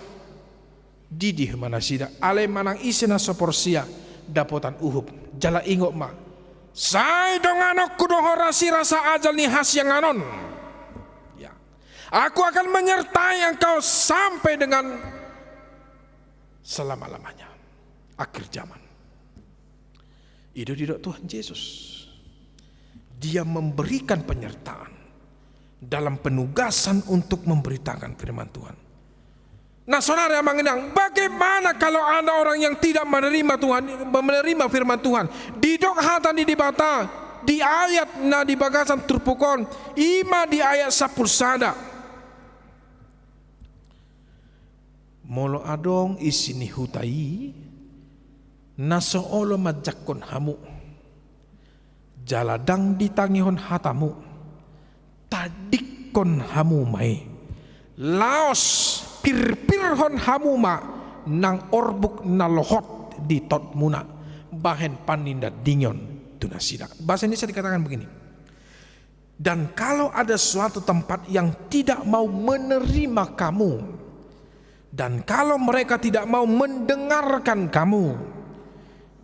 didih mana sida. Ale manang isena soporsia dapotan uhub. Jala ingok ma. Sai dong anakku dohorasi rasa ajal ni has yang anon. Aku akan menyertai engkau sampai dengan selama-lamanya. Akhir zaman. Itu tidak Tuhan Yesus. Dia memberikan penyertaan. dalam penugasan untuk memberitakan firman Tuhan. Nah saudara mengenang, bagaimana kalau ada orang yang tidak menerima Tuhan, menerima firman Tuhan? Di dok hatan di dibata, di ayat na di bagasan turpukon, ima di ayat 10 sada. Molo adong isini hutai, nasoolo majakon hamu, jaladang ditangihon hatamu, tadikon hamu mai, laos pirpirhon hamuma nang orbuk nalohot di tot muna bahen paninda dingon tunasida. Bahasa Indonesia dikatakan begini. Dan kalau ada suatu tempat yang tidak mau menerima kamu, dan kalau mereka tidak mau mendengarkan kamu,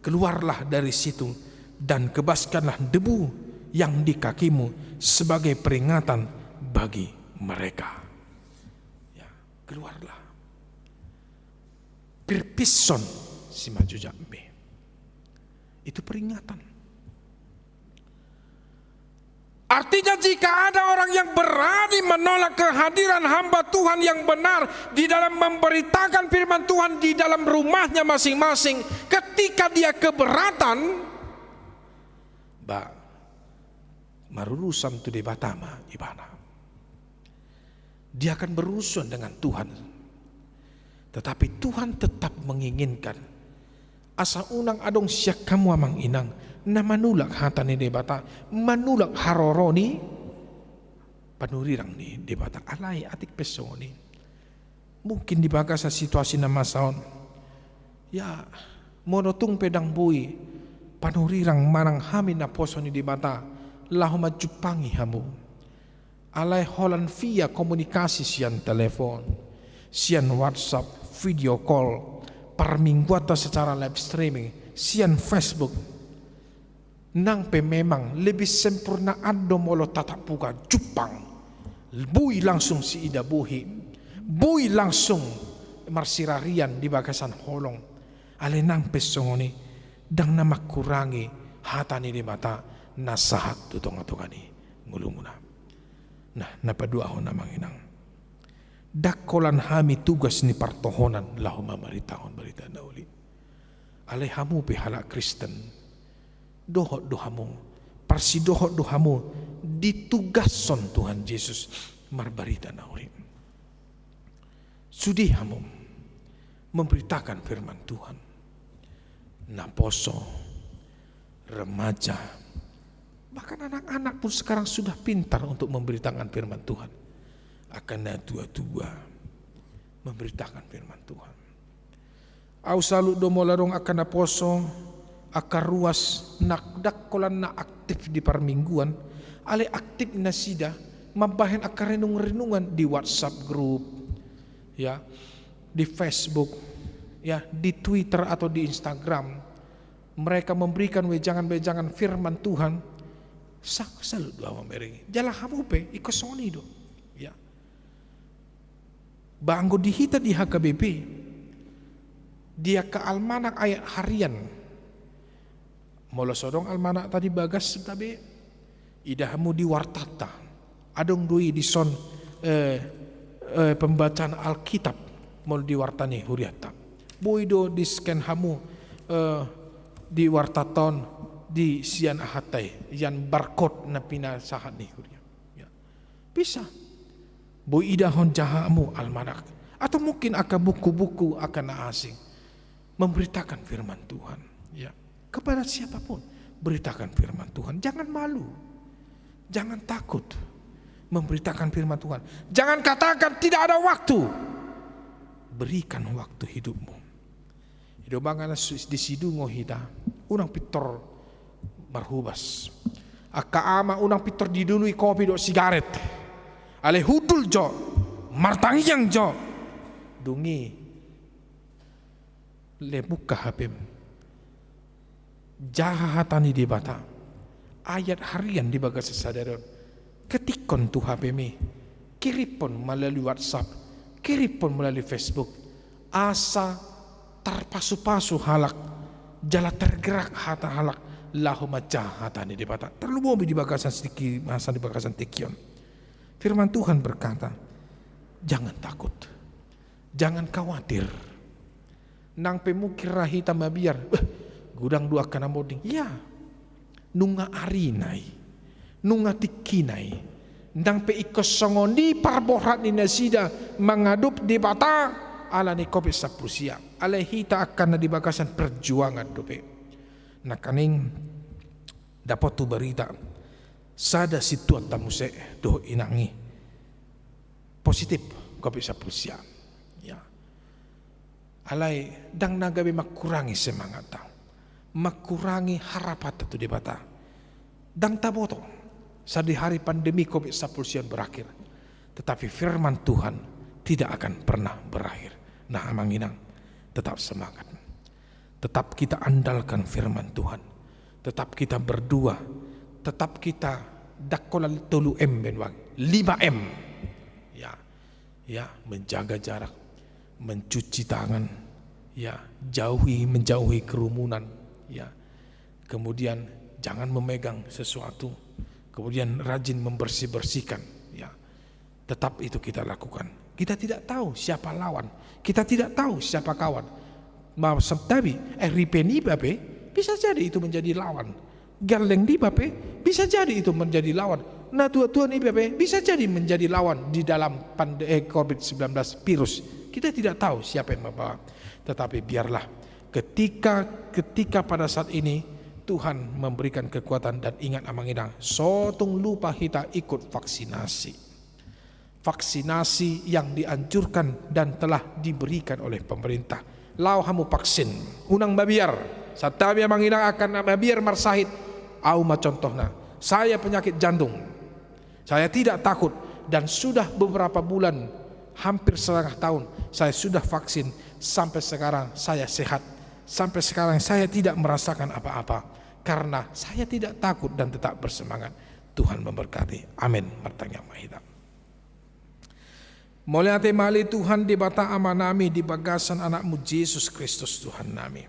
keluarlah dari situ dan kebaskanlah debu yang di kakimu sebagai peringatan bagi mereka. Keluarlah. Pirpison si maju jambe. Itu peringatan. Artinya jika ada orang yang berani menolak kehadiran hamba Tuhan yang benar di dalam memberitakan firman Tuhan di dalam rumahnya masing-masing, ketika dia keberatan, marurusan tu de batama ibana. Dia akan berurusan dengan Tuhan. Tetapi Tuhan tetap menginginkan asa unang adong siak kamu amang inang na manulak hatan ni debata, manulak haroro ni panurirang ni debata alay atik peso ni. Mungkin dibaga sa situasi na masaon, ya monotung pedang bui panurirang manang hamin na poso ni debata lahu majupangi hamu. Alay holan via komunikasi sian telepon, sian WhatsApp, video call, parmingguata secara live streaming, sian Facebook. Nang pe memang lebih sempurna ado molo tatap puka Jepang. Bui langsung si ida buhi, bui langsung marsirarian di bagasan holong. Alay nang pesongoni dang namak kurangi hatani di mata nasahat tutong atokani ngulumuna. Nah, napadua ho namang inang. Dakolan hami tugas ni partohonan lahu mamaritahon berita nauli. Alay hamu pihala Kristen. Dohot dohamu, parsidohot dohamu ditugason Tuhan Yesus marbarita nauli. Sudi hamu memberitakan firman Tuhan. Naposo, remaja, bahkan anak-anak pun sekarang sudah pintar untuk memberitakan firman Tuhan. Akan tua-tua memberitakan firman Tuhan. Au salu do molarong akan naposo, akar ruas nakdak kolan na aktif di parmingguan, ale aktif na sida, mabahin akar renung-renungan di WhatsApp group, ya, di Facebook, ya, di Twitter atau di Instagram. Mereka memberikan wejangan-wejangan firman Tuhan. Sak salut dua memberi. Jala hamu pe ikosoni do. Ya. Banggo dihita di HKBP. Dia ke almanak ayat harian. Molo sodong almanak tadi bagas tabe. Idahamu di wartata. Adong dui di son pembacaan Alkitab. Molo di wartani huriata. Boido di scan hamu di wartaton di sian ahatai yang barcode na pinasahan ni kurya. Ya. Bisa. Boy idahon jahamu almanak atau mungkin akan buku-buku akan asing memberitakan firman Tuhan. Ya. Kepada siapapun beritakan firman Tuhan. Jangan malu. Jangan takut memberitakan firman Tuhan. Jangan katakan tidak ada waktu. Berikan waktu hidupmu. Hidup bangana di sidungo hita. Unang pitor marhubas. Aka ama unang pitor didului kopi do sigaret. Ale hudul jo, martangyang jo. Dungi le buka HP. Jahatani di bata. Ayat harian di bagas sadaron. Ketikon tu HP mi. Kiripon melalui WhatsApp, kiripon melalui Facebook. Asa terpasu-pasu halak, jala tergerak hata halak. Lahu macah hatani di bata. Terlalu mobi di bagasan sedikit masa di bagasan tekion. Firman Tuhan berkata, jangan takut, jangan khawatir. Nang pemukir rahita mabiar, gudang dua kana moding. Ya, nunga arinay, nunga tikinay. Nang pe ikosongon di parborat ni nasida mengadup di bata ala ni kopi sapusia. Ala hita akan na di bagasan perjuangan dope. Nakaning dapat tu berita sada situat tamuse doh inangi positif kopi sapusia. Ya. Alai dang nagabi makurangi semangat tau, makurangi harapan tu di bata. Dang taboto sa di hari pandemi COVID-19 berakhir, tetapi firman Tuhan tidak akan pernah berakhir. Nah, amanginang, tetap semangat, tetap kita andalkan firman Tuhan, tetap kita berdua, tetap kita dakolal tolu M benwang 5M, ya menjaga jarak, mencuci tangan, ya menjauhi kerumunan, ya kemudian jangan memegang sesuatu, kemudian rajin membersihkan, ya tetap itu kita lakukan. Kita tidak tahu siapa lawan, kita tidak tahu siapa kawan. Tapi ripeni bape bisa jadi itu menjadi lawan, galeng di bape bisa jadi itu menjadi lawan. Nah tuan ini bape bisa jadi menjadi lawan di dalam COVID-19 virus. Kita tidak tahu siapa yang membawa. Tetapi biarlah ketika pada saat ini Tuhan memberikan kekuatan, dan ingat amangidang, sotung lupa kita ikut vaksinasi. Vaksinasi yang dianjurkan dan telah diberikan oleh pemerintah. Lau hamu vaksin, unang babiar, satabi amangidang akan babiar marsahit. Auma contohna, saya penyakit jantung, saya tidak takut, dan sudah beberapa bulan, hampir setengah tahun, saya sudah vaksin, sampai sekarang saya sehat. Sampai sekarang saya tidak merasakan apa-apa, karena saya tidak takut dan tetap bersemangat. Tuhan memberkati. Amin. Martanya mahita. Muliate mali Tuhan di bata ama nami di bagasan anakmu Yesus Kristus Tuhan nami.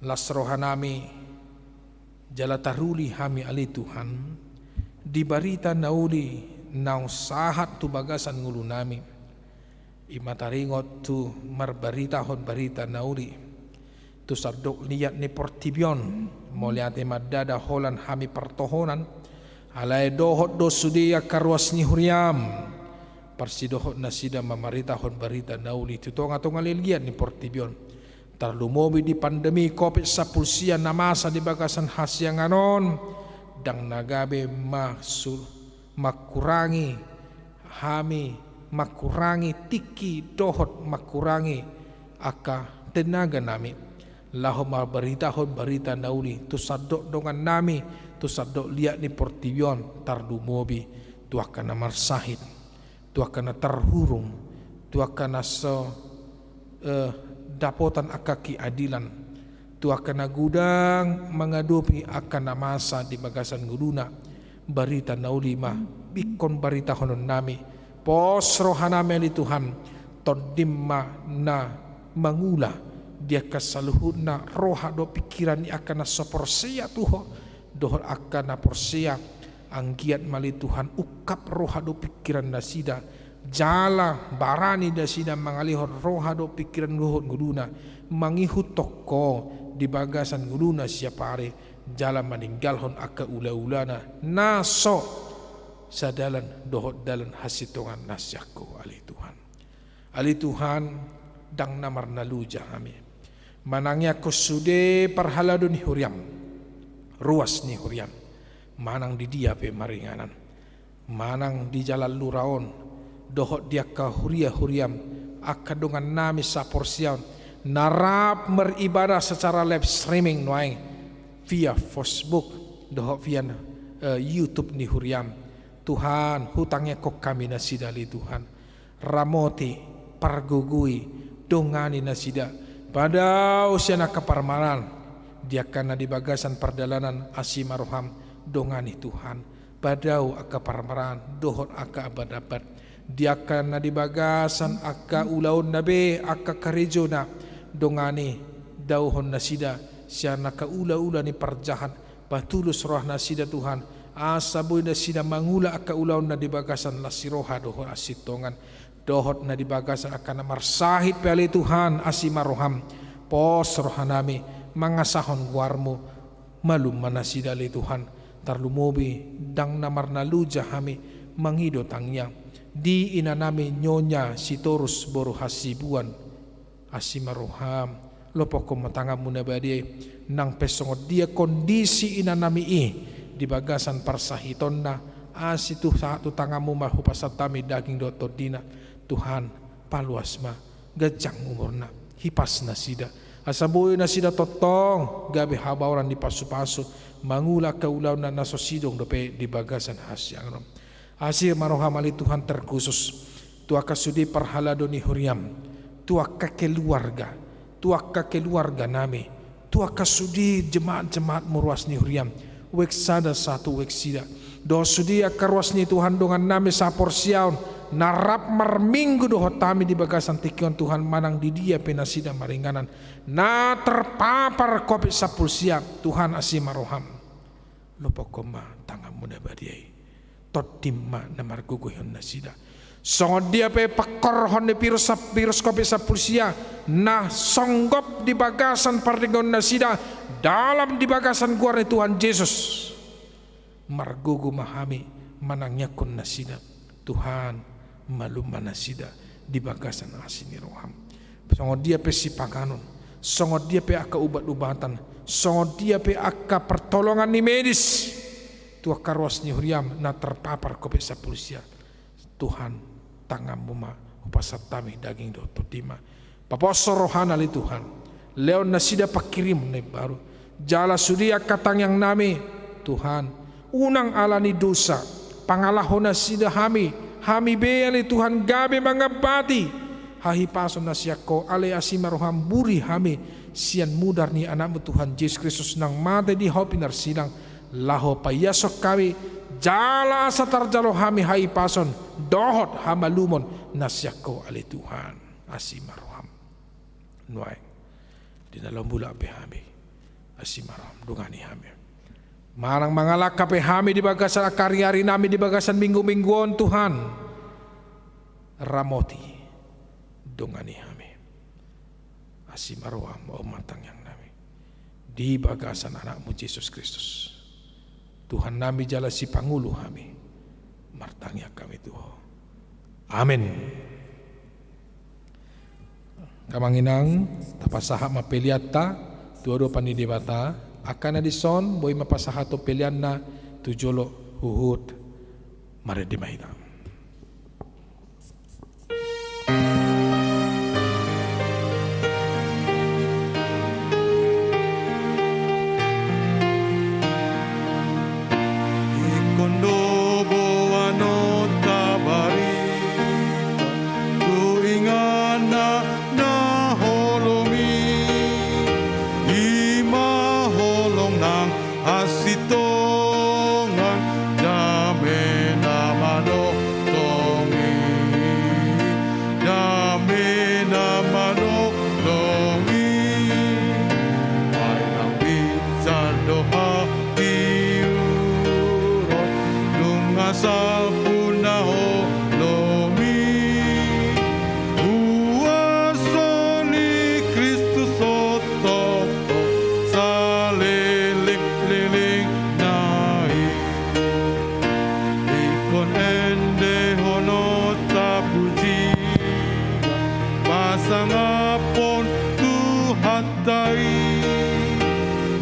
Lasroha nami jalataruli hami ali Tuhan. Di barita nauli naung sahat tu bagasan ngulu nami. Imataringot tu marbarita hon barita nauli. Tu sardok liat ni portibion. Muliate madada holan hami pertohonan. Alai dohot do sudia karwas ni huriam. Parsidohot nasida mamarita hon barita nauli. Tutonga-tonga lilian ni portibion. Tarlumobi di pandemi COVID-19 namasa di bagasan hasyang anon. Dang nagabe makurangi hami, makurangi tiki dohot, makurangi aka tenaga nami. Laho barita hon barita nauli. Tu sadok dongan nami. Tu sadok liat ni portibion tardu mobi tu akan marsahit, tu akan terhurung, tu akan dapotan akaki adilan, tu akan gudang mengadupi akan masa di bagasan guduna barita nauli mah bikon barita honon nami pos rohaname li Tuhan tondimma na mangula dia kasaluhuna roha do pikiran ni akan soporsia tuho dohor akan porsia anggiat mali Tuhan ukap roha do pikiran nasida jala barani nasida mangalihor roha do pikiran luhut guduna mangihut toko di bagasan guduna siapare jala maninggalhon aka ula-ulana naso sadalan dohot dalan hasitongan nasyaku ali Tuhan dang namar naluja kami manangnya kusude parhaladun huriam ruas ni huriam manang di dia pe maringanan manang di jalan luraon dohot dia ka huriam akadongan nami saporsian narap beribadah secara live streaming noai via Facebook dohot via YouTube ni huriam. Tuhan hutangnya kok kami nasidali Tuhan ramoti pargugui dongani nasida pada usia keparmaran dia karena di bagasan perdalanan asimaroham dongani Tuhan badau aka parmaran dohot aka abad-abad dia karena di bagasan aka ulaun nabe aka karejona dongani dauhon nasida siana ka ula-ula ni perjahat patulus roh nasida Tuhan Asaboy na sida mangula aka ulaw na di bagasan lasiroha dohot asitongan. Dohot na di bagasan akan marsahit pali Tuhan asimaroham. Pos rohanami mangasahon guarmo malum manasida li Tuhan. Tarlumobi dang namar naluja hami manghido tangnya. Di inanami nyonya si torus boru hasibuan asimaroham. Lopoko matanga muna badie nang pesongot dia kondisi inanami di bagasan parsahiton na asitu satu tangamu mahupasatami daging doto dina Tuhan paluas ma gajang umurna hipas na sida asaboy na sida totong gabi habauran di pasu-pasu mangula kaulaw na nasosidong dope di bagasan hasyang asir maroham ali Tuhan terkhusus tua kasudi parhalado ni huriam tua keluarga nami tua kasudi jemaat-jemaat muruas ni huriam wek sada satu wek sida do sudia karwas ni Tuhan dongan nami sapor siaun narap marminggu dohot tami di bagasan tikion Tuhan manang di dia penasida maringanan na terpapar kopi sapul siap Tuhan asimaroham lopokoma tangan muda badiai totimma namar guguhon nasida songon dia pe pakor honde virus kopi sapul siap nah songgop di bagasan pardigon nasida dalam di bagasan guarnya Tuhan Yesus margugu mahami manangnya kun nasida Tuhan malum manasida di bagasan asini roham songot dia pe sipakanon songot dia pe aka ubat-ubatan songot dia pe aka pertolongan ni medis tua karwas ni huriam na terpapar kopi sapulsia Tuhan tangan muma upasatami daging do totima paposo rohana li Tuhan leon nasida pakirim ne baru jala sudia katang yang nami Tuhan unang alani dosa pangalahon nasida hami beali Tuhan gabe mangabati hahi pason nasiako ale asimaroham buri hami sian mudar ni anakmu Tuhan Yesus Kristus nang mate di hopinar sidang laho payasok kami jala asatar jalo hami hahi pason dohot hamalumon nasiako ale Tuhan asimaroham nuai di dalam bula be hami asimaroham dungani hami marang mangalak kape hami di bagasan karyari nami di bagasan minggu-mingguan Tuhan ramoti dongani hami asimaroam o matang yang nami di bagasan anakmu Yesus Kristus Tuhan nami jala si pangulu hami martangnya kami Tuhan amin kamanginang tapasahak mapeliata tuado panidibata akan adison boy mapasahato pilihan na tujolo huhud maredimahina. Asitongan dame namano tongi dame namano tongi ay ang bitsan doha tiuro lungasal punaho lomi uwaso ni Kristus otok sa lilik-lilik nai ikon ende hono tapuji pasangapon tuhatai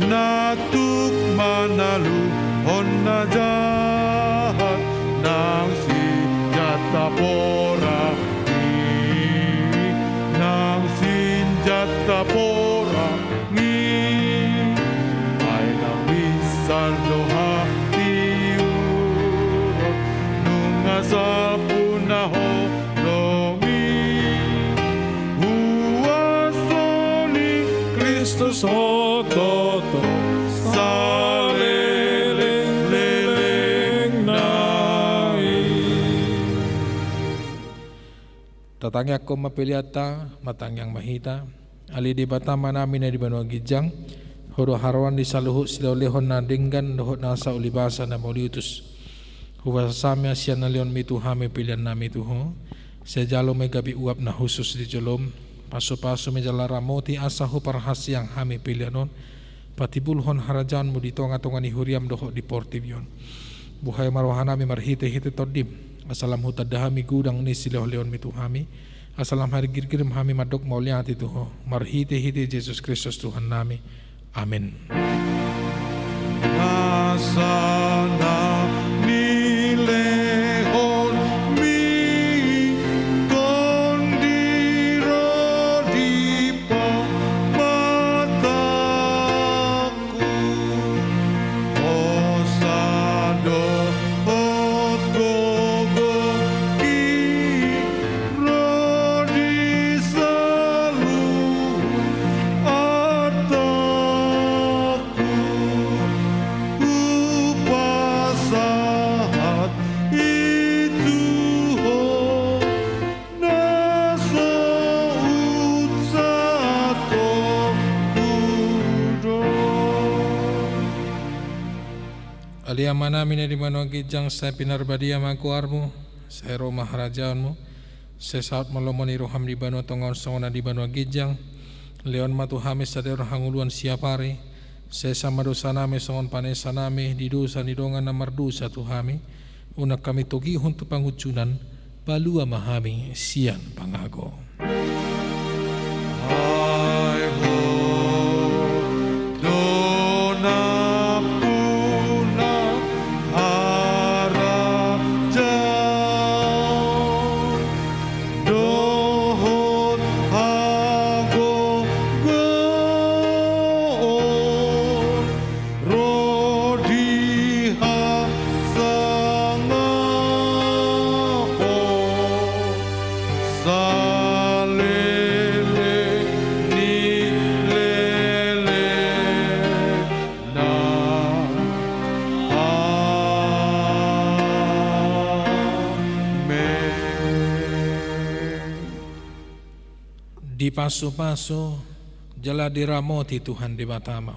natuk manalu honna jahat nang si jata pora nang sinjata pora ay nang bisan doha tiurot nung asal punaho lomi huwaso ni Kristus ototo sa leleng nai. Tatangya ko mapiliata, matang yang mahita, ali di bata manami na di banwa gijang, Hodo harwan di saluhut sila lehon na dinggan dohot nasa ulibasa na mauliutus. Huwa samya siya na leon mitu hame pilihan nami tuho. Sejalo may gabi uap na husus di jolom. Paso-paso may jala ramoti asahu parhasyang hame pilihanon. Patibulhon harajan mo di tonga-tonga ni huriam dohot di portibyon. Buhay marwahanami marhite-hite todim. Asalam hutadahami gudang ni sila leon mitu hame. Asalam hari girgirim hami madok mauliati tuho. Marhite-hite Yesus Kristus Tuhan nami. Amin. Nasana nilehon mi kondiro di mataku osado otgogo kiro di saluhut artaku upasahat itu ho nasa utsato kudo. Aliyama namin di mano gijang sa pinarbadia magkuarmo, sa hero maharajaanmo, sa saat malomoni roham di bano tongon songona di bano gijang, leon matuhami sa dero hanguluan siapari, sa samadosa nami songon panesa nami, di dosa ni dongan na mardusa tuhami, unak kami tugihon tu pangucunan, balua mahami siyan pangago. Hai ho dona puna haraja dohot hago goon rodiha sangaho salele ni lele na amen. Di paso-paso jala diramoti Tuhan di batama.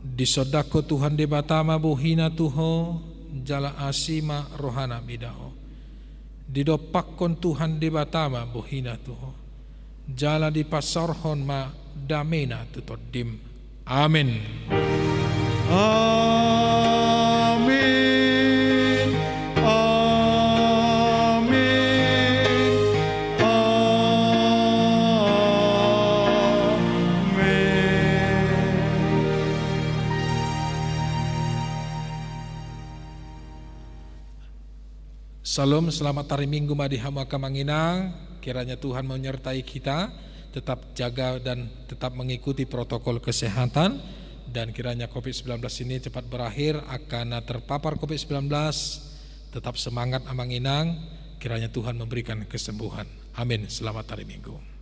Di sodako Tuhan di batama buhina tuho jala asima rohana bidaho. Di dopakon Tuhan di batama buhina tuho jala di pasarhon ma damena tutodim. Amin. Amin. Amin. Salam, selamat hari Minggu madi hama kamanginang. Kiranya Tuhan menyertai kita, tetap jaga dan tetap mengikuti protokol kesehatan, dan kiranya COVID-19 ini cepat berakhir. Akan terpapar COVID-19, tetap semangat amanginang. Kiranya Tuhan memberikan kesembuhan. Amin. Selamat hari Minggu.